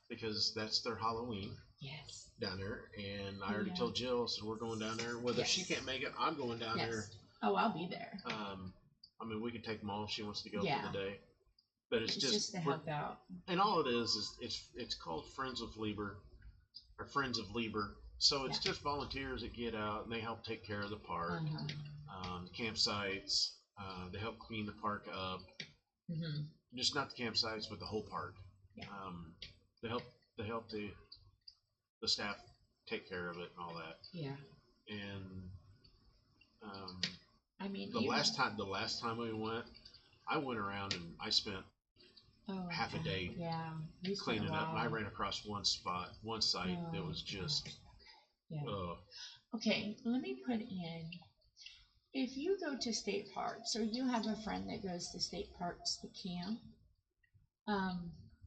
Because that's their Halloween. Yes. Down there, and I already told Jill, so we're going down there. Whether she can't make it, I'm going down there. Oh, I'll be there. I mean, we can take Mom if she wants to go for the day. But it's just to help out. And all it is it's called Friends with Lieber, or Friends of Lieber. So it's just volunteers that get out and they help take care of the park, campsites. They help clean the park up. Just not the campsites, but the whole park. Yeah. They help the staff take care of it and all that. Yeah. And I mean, the last time we went, I went around and I spent half a day cleaning up, and I ran across one site that was just okay, let me put in, if you go to state parks or you have a friend that goes to state parks to camp,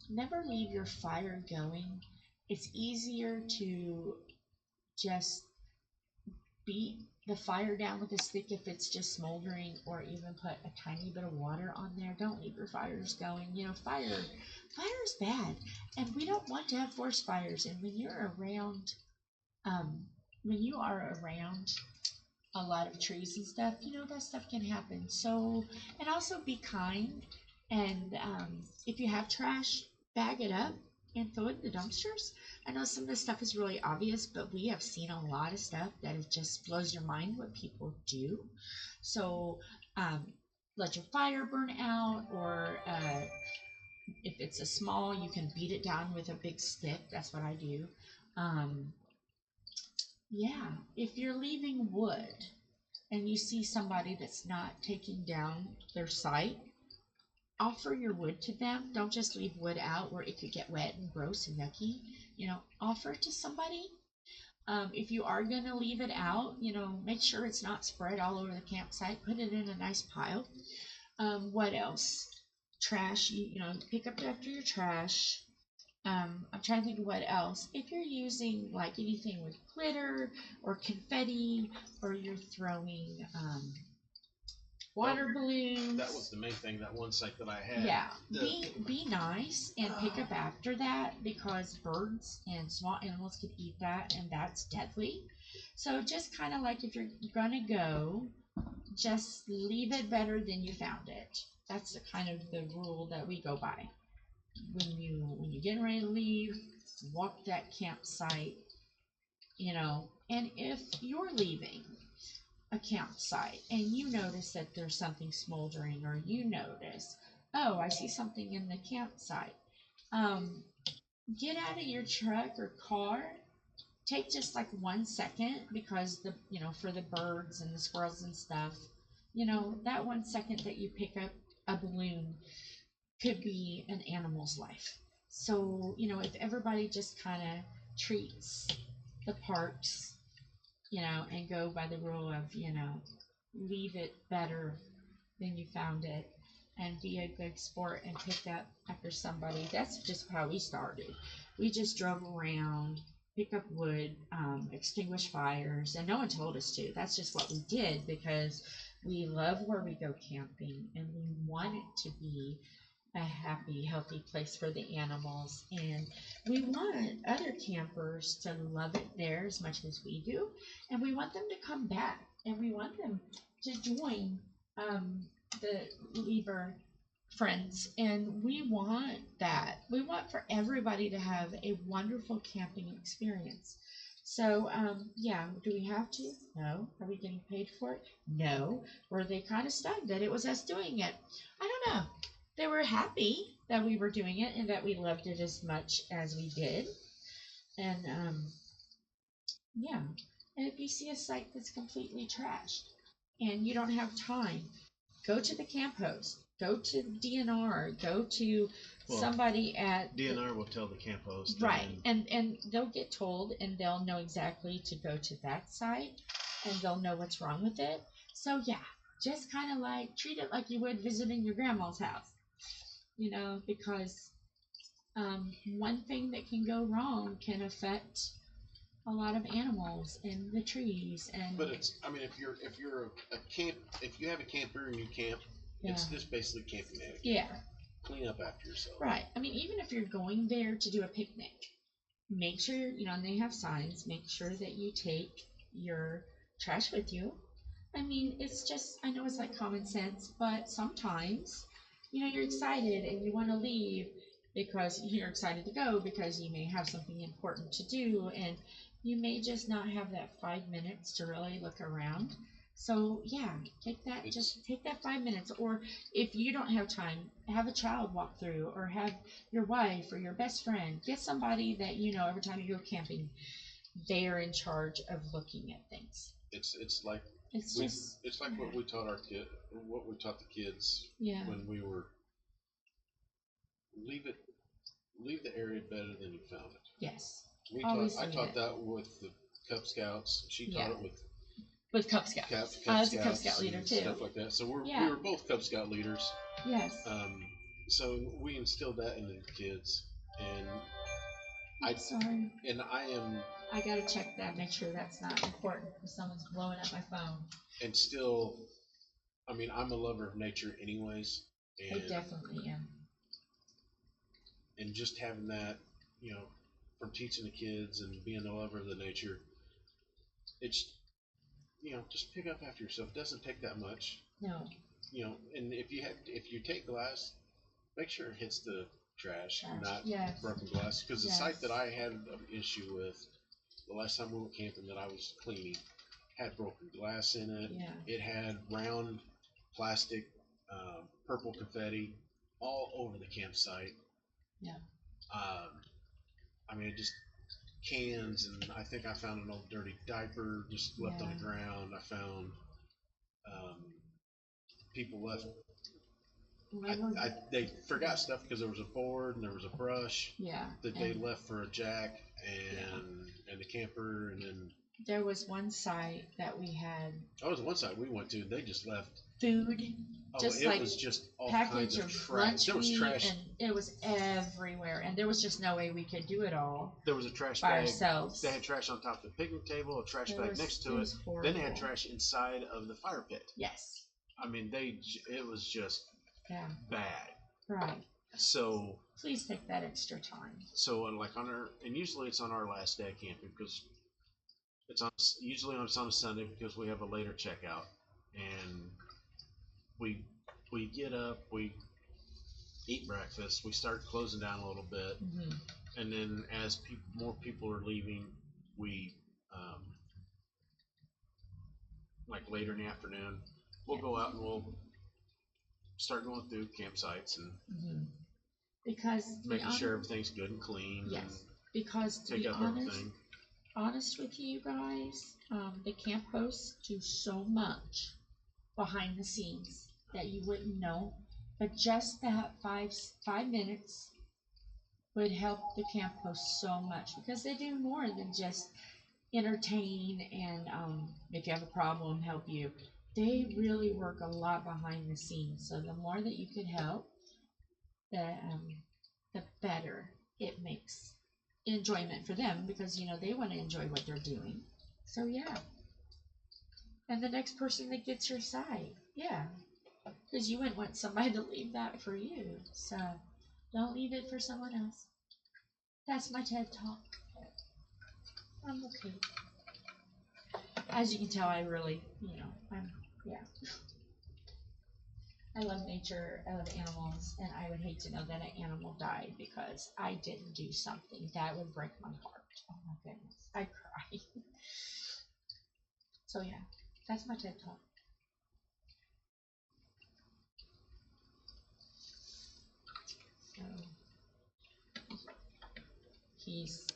never leave your fire going. It's easier to just the fire down with a stick if it's just smoldering, or even put a tiny bit of water on there. Don't leave your fires going. You know, fire is bad, and we don't want to have forest fires. And when you're around, when you are around a lot of trees and stuff, you know, that stuff can happen. So, and also be kind, and if you have trash, bag it up and throw it in the dumpsters. I know some of this stuff is really obvious, but we have seen a lot of stuff that it just blows your mind what people do. So let your fire burn out, or if it's a small, you can beat it down with a big stick. That's what I do. Yeah, if you're leaving wood and you see somebody that's not taking down their site, offer your wood to them. Don't just leave wood out where it could get wet and gross and yucky. You know, offer it to somebody. If you are going to leave it out, you know, make sure it's not spread all over the campsite. Put it in a nice pile. What else? Trash, you know, pick up after your trash. I'm trying to think of what else. If you're using like anything with glitter or confetti, or you're throwing water balloons. That was the main thing, that one site that I had. Yeah, be nice and pick up after that, because birds and small animals could eat that, and that's deadly. So just kind of like, if you're gonna go, just leave it better than you found it. That's the kind of the rule that we go by. When you're getting ready to leave, walk that campsite, you know. And if you're leaving a campsite and you notice that there's something smoldering, or you notice, oh, I see something in the campsite, get out of your truck or car. Take just like 1 second, because for the birds and the squirrels and stuff, you know, that 1 second that you pick up a balloon could be an animal's life. So, you know, if everybody just kind of treats the parks, you know, and go by the rule of, you know, leave it better than you found it, and be a good sport and pick up after somebody. That's just how we started. We just drove around, pick up wood, extinguish fires, and no one told us to. That's just what we did, because we love where we go camping, and we want it to be a happy, healthy place for the animals, and we want other campers to love it there as much as we do, and we want them to come back, and we want them to join the Lieber friends, and we want that. We want for everybody to have a wonderful camping experience. So, yeah, do we have to? No. Are we getting paid for it? No. Were they kind of stunned that it was us doing it? I don't know. They were happy that we were doing it and that we loved it as much as we did. And, yeah. And if you see a site that's completely trashed and you don't have time, go to the camp host. Go to DNR. Go to somebody at DNR will tell the camp host. Right, and they'll get told, and they'll know exactly to go to that site, and they'll know what's wrong with it. So yeah, just kind of like treat it like you would visiting your grandma's house, you know, because one thing that can go wrong can affect a lot of animals and the trees. And but it's, I mean, if you have a camper and you camp, it's just basically camping etiquette. Yeah. Clean up after yourself. Right. I mean, even if you're going there to do a picnic, make sure, you know, and they have signs, make sure that you take your trash with you. I mean, it's just, I know it's like common sense, but sometimes, you know, you're excited and you want to leave because you're excited to go because you may have something important to do, and you may just not have that 5 minutes to really look around. So yeah, just take that 5 minutes. Or if you don't have time, have a child walk through, or have your wife or your best friend. Get somebody that, you know, every time you go camping, they are in charge of looking at things. It's like what we taught the kids when we were leave the area better than you found it. Yes. I taught that with the Cub Scouts. She taught it with Cub Scouts. I was a Cub Scout leader too. Stuff like that. So we were both Cub Scout leaders. Yes. So we instilled that into the kids, and I'm sorry. And I gotta check that, make sure that's not important because someone's blowing up my phone. And still, I mean, I'm a lover of nature anyways. And, I definitely am. And just having that, you know, from teaching the kids and being a lover of the nature, it's, you know, just pick up after yourself. It doesn't take that much. No. You know, and if you take glass, make sure it hits the trash. Not broken glass. Because the site that I had an issue with the last time we went camping that I was cleaning had broken glass in it. Yeah. It had round plastic, purple confetti all over the campsite. Yeah. I mean, just cans, and I think I found an old dirty diaper just left on the ground. I found people left. They forgot stuff because there was a board and there was a brush. Yeah. That they left for a jack and the camper, and then there was one site that we had. Oh, it was one site we went to. They just left food. Oh, just it like was just all package kinds of trash. There was trash, and it was everywhere, and there was just no way we could do it all. There was a trash by bag. Ourselves. They had trash on top of the picnic table, a trash bag next to it. Then they had trash inside of the fire pit. Yes. I mean, it was just bad. Right. So please take that extra time. So like and usually it's on our last day of camping because usually it's on a Sunday because we have a later checkout, and we get up, we eat breakfast, we start closing down a little bit, and then as more people are leaving, we like later in the afternoon, we'll go out and we'll start going through campsites and because making sure everything's good and clean. Yes, and because to take be up everything. Honest with you guys, the camp hosts do so much behind the scenes that you wouldn't know, but just that 5 minutes would help the camp host so much because they do more than just entertain and if you have a problem, help you. They really work a lot behind the scenes. So the more that you can help, the better it makes enjoyment for them because they want to enjoy what they're doing. So yeah. And the next person that gets your side, because you wouldn't want somebody to leave that for you. So don't leave it for someone else. That's my TED Talk. I'm okay. As you can tell, I really, I love nature, I love animals, and I would hate to know that an animal died because I didn't do something. That would break my heart. Oh my goodness. I'd cry. So yeah, that's my TED Talk. So he's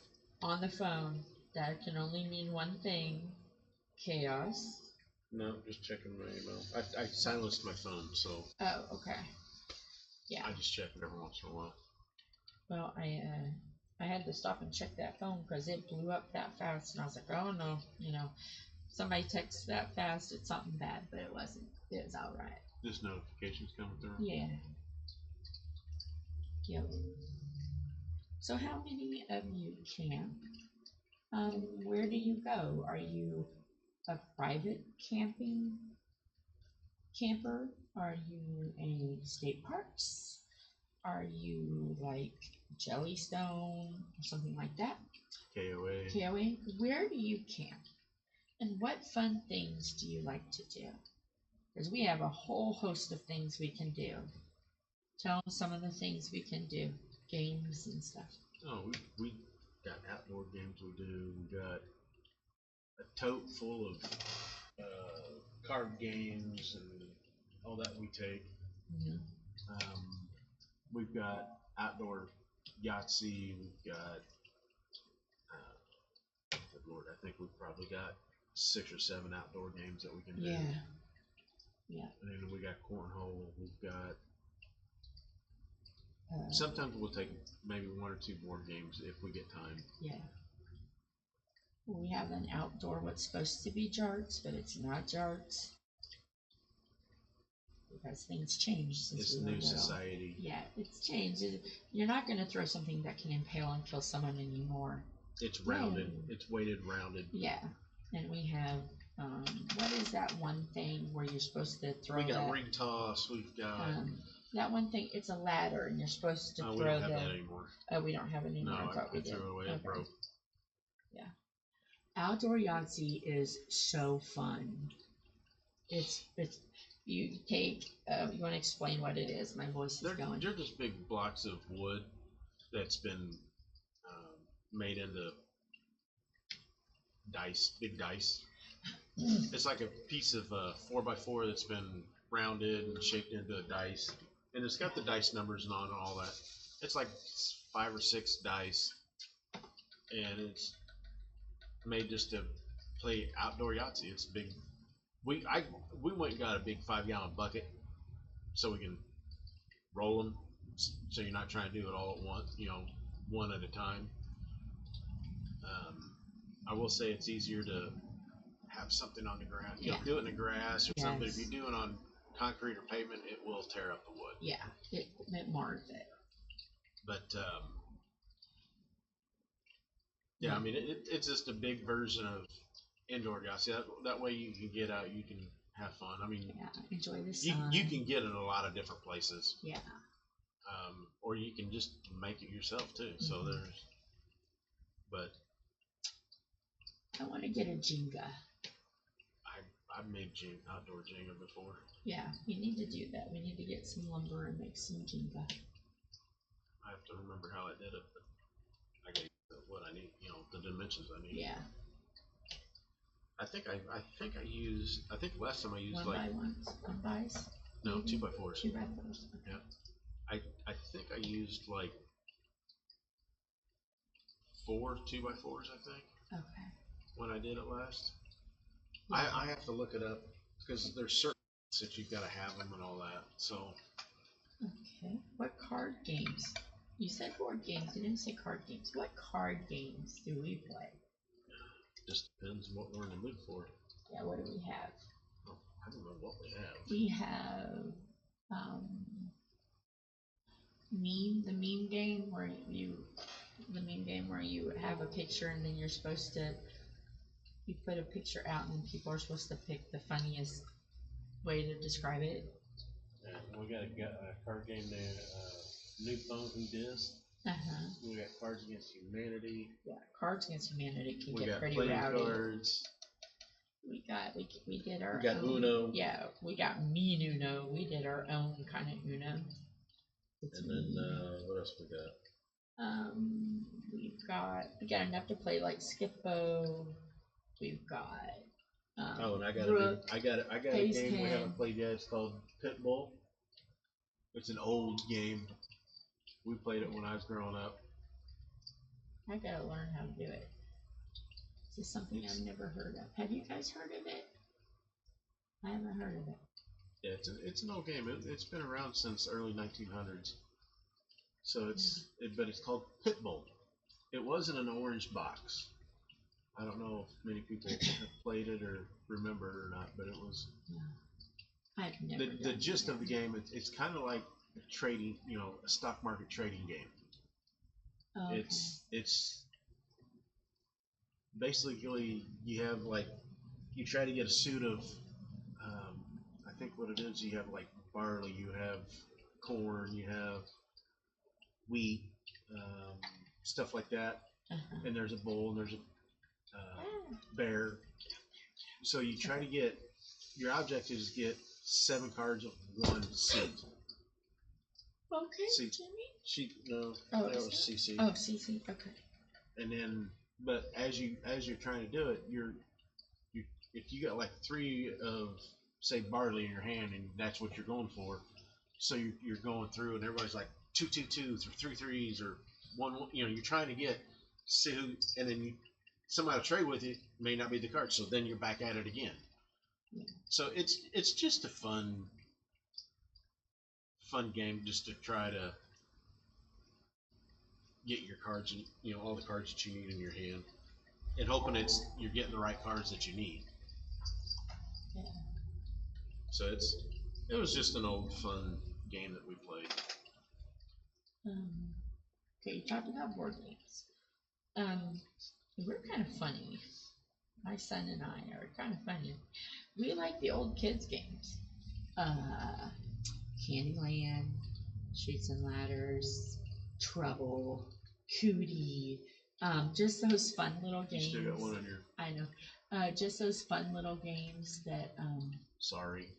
on the phone. That can only mean one thing. Chaos. No, just checking my email. I silenced my phone, so. Oh, okay. Yeah. I just check it every once in a while. Well, I had to stop and check that phone because it blew up that fast, and I was like, oh no, somebody texts that fast, it's something bad, but it wasn't. It was all right. Just notifications coming through. Yeah. Yep. So how many of you camp? Where do you go? Are you a private camper? Are you a state parks? Are you like Jellystone or something like that? KOA. KOA. Where do you camp? And what fun things do you like to do? Because we have a whole host of things we can do. Tell them some of the things we can do. Games and stuff. Oh, we got outdoor games we do. We got a tote full of card games and all that we take. We've got outdoor Yahtzee. We've got, good Lord, I think we've probably got 6 or 7 outdoor games that we can do. Yeah. And then we got cornhole. We've got. Sometimes we'll take maybe 1 or 2 board games if we get time. Yeah. We have an outdoor what's supposed to be jarts, but it's not jarts. because things changed since It's we were new little. society. Yeah, it's changed. You're not going to throw something that can impale and kill someone anymore. It's rounded. It's weighted rounded. Yeah, and we have what is that one thing where you're supposed to throw? We got ring toss. We've got that one thing. It's a ladder, and you're supposed to throw. We don't have that anymore. Oh, we don't have it anymore. No, I thought we did. threw it away. It broke. Yeah, outdoor Yahtzee is so fun. It's you take. You want to explain what it is? My voice is going. They're just big blocks of wood that's been made into dice, big dice. It's like a piece of 4x4 that's been rounded and shaped into a dice, and it's got the dice numbers on and all that. It's like 5 or 6 dice, and it's made just to play outdoor Yahtzee. It's big. We went and got a big 5-gallon bucket so we can roll them, so you're not trying to do it all at once, one at a time. I will say it's easier to have something on the ground. Do it in the grass or something. If you do it on concrete or pavement, it will tear up the wood. Yeah, it mars it. But I mean, it's just a big version of indoor Yahtzee. That way you can get out, you can have fun. I mean, enjoy the sun. You can get it a lot of different places. Yeah. Or you can just make it yourself too. Mm-hmm. So but I want to get a Jenga. I've made outdoor Jenga before. Yeah, we need to do that. We need to get some lumber and make some Jenga. I have to remember how I did it, but I get what I need, the dimensions I need. Yeah. I think last time I used one by ones, 1x? No, 2x4s. 2x4s. Okay. Yeah. I think I used like 4 2x4s, I think. Okay. When I did it last. Yeah. I have to look it up because there's certain that you've got to have them and all that. So. Okay. What card games? You said board games. You didn't say card games. What card games do we play? Just depends on what we're in the mood for. Yeah. What do we have? Oh, I don't know what we have. We have the meme game where you have a picture and then you're supposed to. You put a picture out and then people are supposed to pick the funniest way to describe it. Yeah, we got a card game there, New Phone Who Dis. We got Cards Against Humanity. Yeah, Cards Against Humanity can get pretty rowdy. Cards. We did our We got own, Uno. Yeah, we got mean Uno. We did our own kind of Uno. And then what else we got? We got enough to play like Skippo. We've got and I got Rook, a game we haven't played yet. It's called Pitbull. It's an old game. We played it when I was growing up. I gotta learn how to do it. This is something I've never heard of. Have you guys heard of it? I haven't heard of it. Yeah, it's an old game. It's been around since early 1900s. So but it's called Pitbull. It was in an orange box. I don't know if many people have played it or remember it or not, but it was. I've never. The gist of the game, it's kind of like a trading, a stock market trading game. Oh, okay. It's basically you have you try to get a suit of. I think what it is, you have like barley, you have corn, you have wheat, stuff like that, and there's a bull and there's a bear. So you try to get, your objective is to get 7 cards of one suit. Okay, No, that was CC. Oh, CC, okay. And then, but as you're trying to do it, if you got like 3 of, say, barley in your hand, and that's what you're going for, so you're going through, and everybody's like 2 2 2s or 3 3s or 1 1. You're trying to get suit, and then somebody will trade with you, may not be the card, so then you're back at it again. Yeah. So it's just a fun game just to try to get your cards and all the cards that you need in your hand, and hoping you're getting the right cards that you need. Yeah. So It was just an old fun game that we played. Okay, you talked about board games. We're kind of funny. My son and I are kind of funny. We like the old kids games. Candyland, Shoots and Ladders, Trouble, Cootie. Just those fun little games. You still got one on your. I know. Just those fun little games that. Sorry.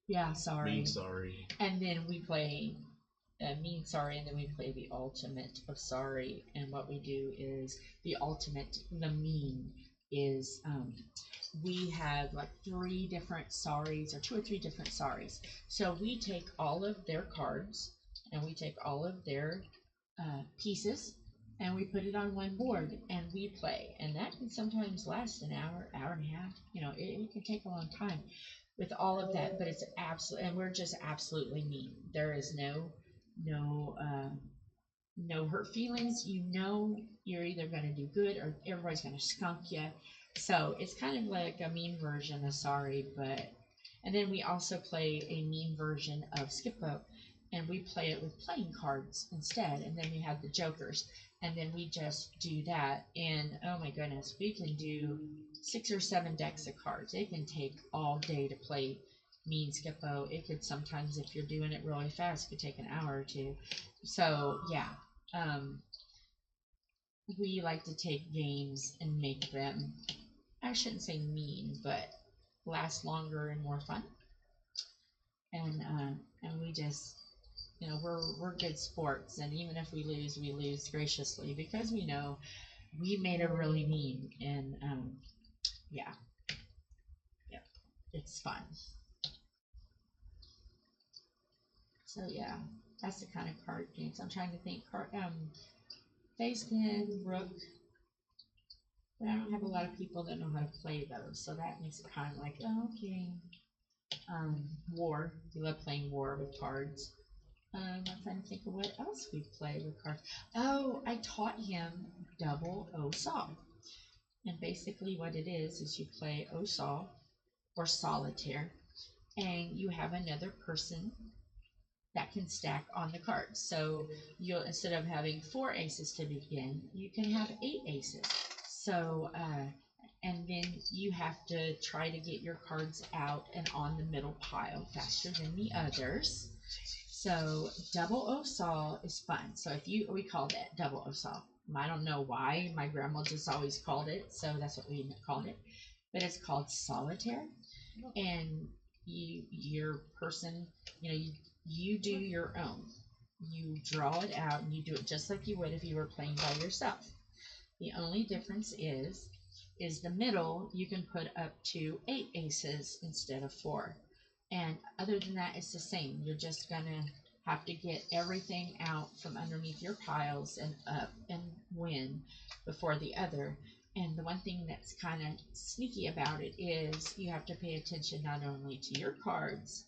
Yeah, sorry. Mean Sorry. And then we play Mean Sorry, and then we play the ultimate of Sorry. And what we do is the ultimate, the mean, is we have like 3 different sorries, or 2 or 3 different sorries. So we take all of their cards and we take all of their pieces and we put it on one board and we play. And that can sometimes last an hour, hour and a half. You know, it can take a long time with all of that, but it's absolute, and we're just absolutely mean. There is no hurt feelings. You know, you're either going to do good or everybody's going to skunk you. So it's kind of like a mean version of Sorry, and then we also play a mean version of Skip-Bo, and we play it with playing cards instead, and then we have the jokers, and then we just do that, and oh my goodness, we can do 6 or 7 decks of cards. It can take all day to play mean Skip-Bo. It could sometimes, if you're doing it really fast, could take an hour or 2. So yeah, we like to take games and make them, I shouldn't say mean, but last longer and more fun. And we just, you know, we're good sports, and even if we lose graciously because we know we made it really mean, and yeah, it's fun. So yeah, that's the kind of card games I'm trying to think. Face Pin, Rook. But I don't have a lot of people that know how to play those, so that makes it kind of like, oh, okay. War. We love playing War with cards. I'm trying to think of what else we play with cards. Oh, I taught him double O-Saw. And basically what it is you play O-Saw or Solitaire, and you have another person that can stack on the cards. So you'll, instead of having 4 aces to begin, you can have 8 aces. So, and then you have to try to get your cards out and on the middle pile faster than the others. So double O-Saw is fun. So we call that double O-Saw. I don't know why. My grandma just always called it, so that's what we called it. But it's called Solitaire, and your person, you do your own. You draw it out, and you do it just like you would if you were playing by yourself. The only difference is the middle, you can put up to 8 aces instead of 4. And other than that, it's the same. You're just going to have to get everything out from underneath your piles and up and win before the other. And the one thing that's kind of sneaky about it is you have to pay attention not only to your cards,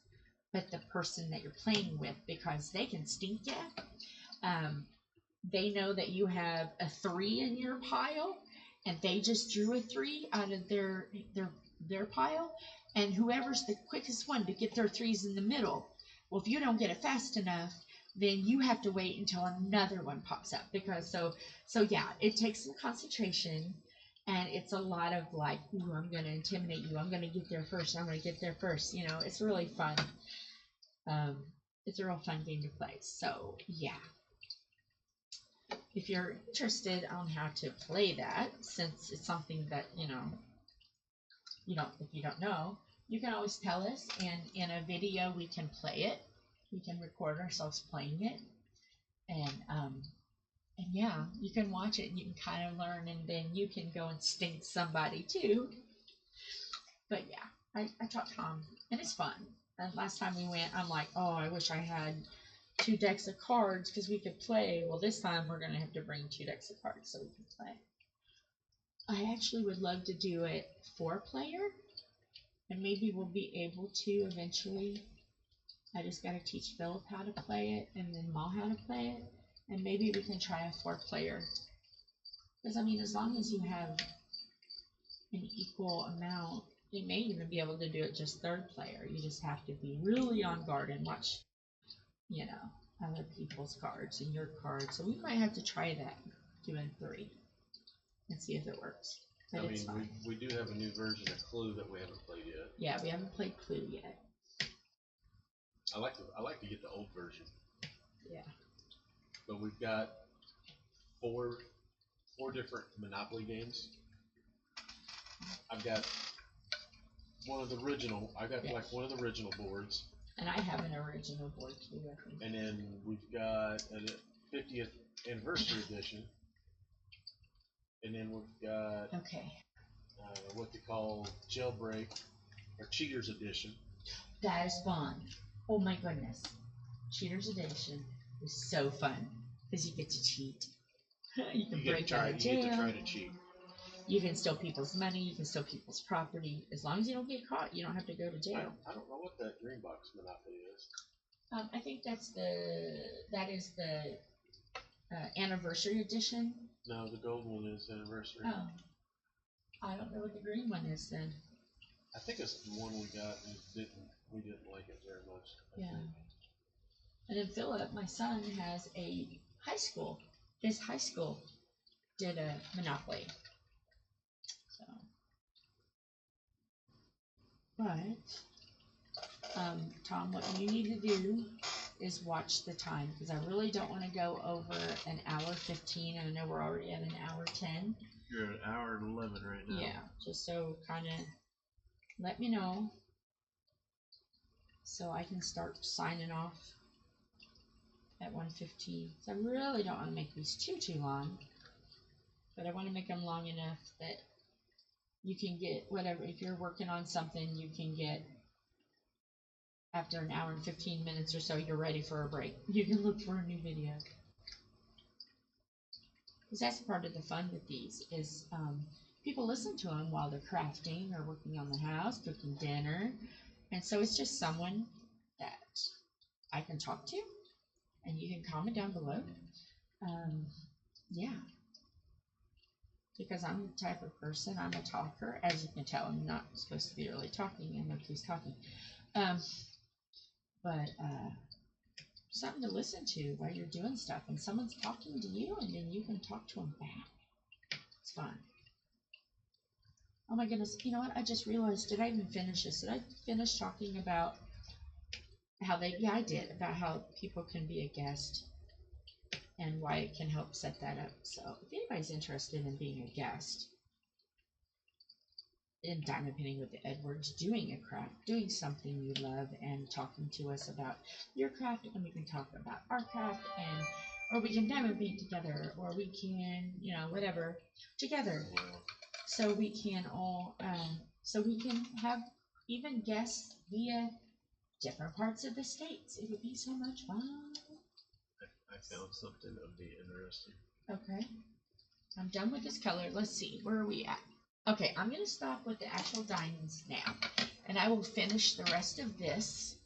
but the person that you're playing with, because they can stink you. They know that you have a 3 in your pile, and they just drew a 3 out of their pile, and whoever's the quickest one to get their 3s in the middle, well, if you don't get it fast enough, then you have to wait until another one pops up. Because so yeah, it takes some concentration, and it's a lot of like, ooh, I'm going to intimidate you, I'm going to get there first, I'm going to get there first. It's really fun. It's a real fun game to play. So yeah, if you're interested on how to play that, since it's something that if you don't know, you can always tell us, and in a video we can play it. We can record ourselves playing it, and yeah, you can watch it and you can kind of learn, and then you can go and stink somebody too. But yeah, I taught Tom, and it's fun. And last time we went, I'm like, oh, I wish I had 2 decks of cards because we could play. Well, this time we're going to have to bring 2 decks of cards so we can play. I actually would love to do it 4-player, and maybe we'll be able to eventually. I just got to teach Philip how to play it, and then Ma how to play it, and maybe we can try a 4-player. Because, I mean, as long as you have an equal amount, you may even be able to do it just third player. You just have to be really on guard and watch, you know, other people's cards and your cards. So we might have to try that, doing 3, and see if it works. But I mean, we do have a new version of Clue that we haven't played yet. Yeah, we haven't played Clue yet. I like to get the old version. Yeah. But we've got four different Monopoly games. I've got one of the original. I got like one of the original boards. And I have an original board too, I think. And then we've got a 50th anniversary edition. And then we've got what they call Jailbreak or Cheaters Edition. That is fun. Oh my goodness. Cheaters Edition is so fun because you get to cheat. You can break out of jail. You get to try to cheat. You can steal people's money. You can steal people's property. As long as you don't get caught, you don't have to go to jail. I don't know what that green box Monopoly is. I think that is the anniversary edition. No, the gold one is anniversary. Oh, I don't know what the green one is then. I think it's the one we got and we didn't like it very much. I think. And then Philip, my son, has a high school. His high school did a Monopoly. So, but Tom, what you need to do is watch the time, because I really don't want to go over an hour 15, and I know we're already at an hour 10. You're at an hour and 11 right now. Yeah, just so kind of let me know so I can start signing off at 1:15. So I really don't want to make these too long, but I want to make them long enough that you can get whatever. If you're working on something, you can get after an hour and 15 minutes or so, you're ready for a break. You can look for a new video. Because that's part of the fun with these is people listen to them while they're crafting or working on the house, cooking dinner. And so it's just someone that I can talk to, and you can comment down below. Yeah. Because I'm the type of person, I'm a talker. As you can tell, I'm not supposed to be really talking. I'm like, who's talking? But something to listen to while you're doing stuff, and someone's talking to you, and then you can talk to them back. It's fun. Oh my goodness, you know what? I just realized, did I even finish this? Did I finish talking about how I did, about how people can be a guest and why it can help set that up. So if anybody's interested in being a guest in Diamond Painting with the Edwards, doing a craft, doing something you love, and talking to us about your craft, and we can talk about our craft, and or we can diamond paint together, or we can, you know, whatever, together. So we can all, so we can have even guests via different parts of the states. It would be so much fun. I found something that would be interesting. Okay. I'm done with this color. Let's see. Where are we at? Okay, I'm going to stop with the actual diamonds now. And I will finish the rest of this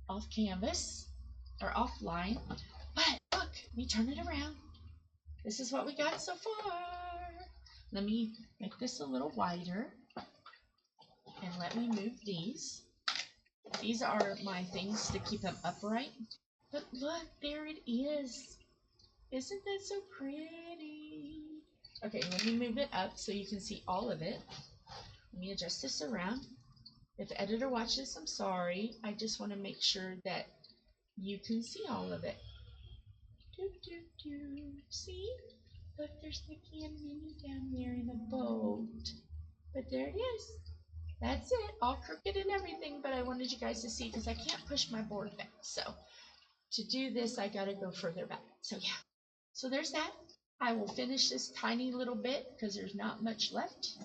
off canvas, or offline. But look, let me turn it around. This is what we got so far. Let me make this a little wider. And let me move these. These are my things to keep them upright. But look, there it is. Isn't that so pretty? Okay, let me move it up so you can see all of it. Let me adjust this around. If the editor watches, I'm sorry. I just want to make sure that you can see all of it. See? Look, there's Mickey and Minnie down there in a boat. But there it is. That's it. All crooked and everything, but I wanted you guys to see because I can't push my board back. So to do this, I got to go further back. So yeah. So there's that. I will finish this tiny little bit because there's not much left.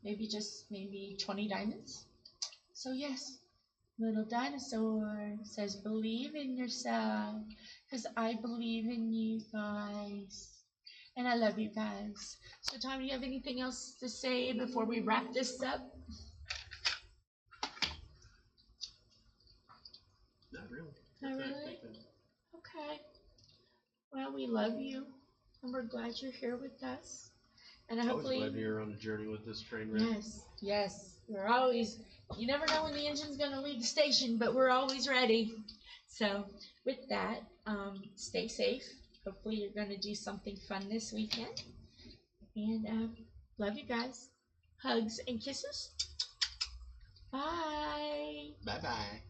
Maybe 20 diamonds. So yes, little dinosaur says believe in yourself because I believe in you guys. And I love you guys. So Tom, do you have anything else to say before we wrap this up? Not really. Not really? Okay. Well, we love you. And we're glad you're here with us. And Always hopefully, glad you're on the journey with this train wreck. yes, we're always. You never know when the engine's gonna leave the station, but we're always ready. So with that, stay safe. Hopefully you're gonna do something fun this weekend. And love you guys. Hugs and kisses. Bye. Bye bye.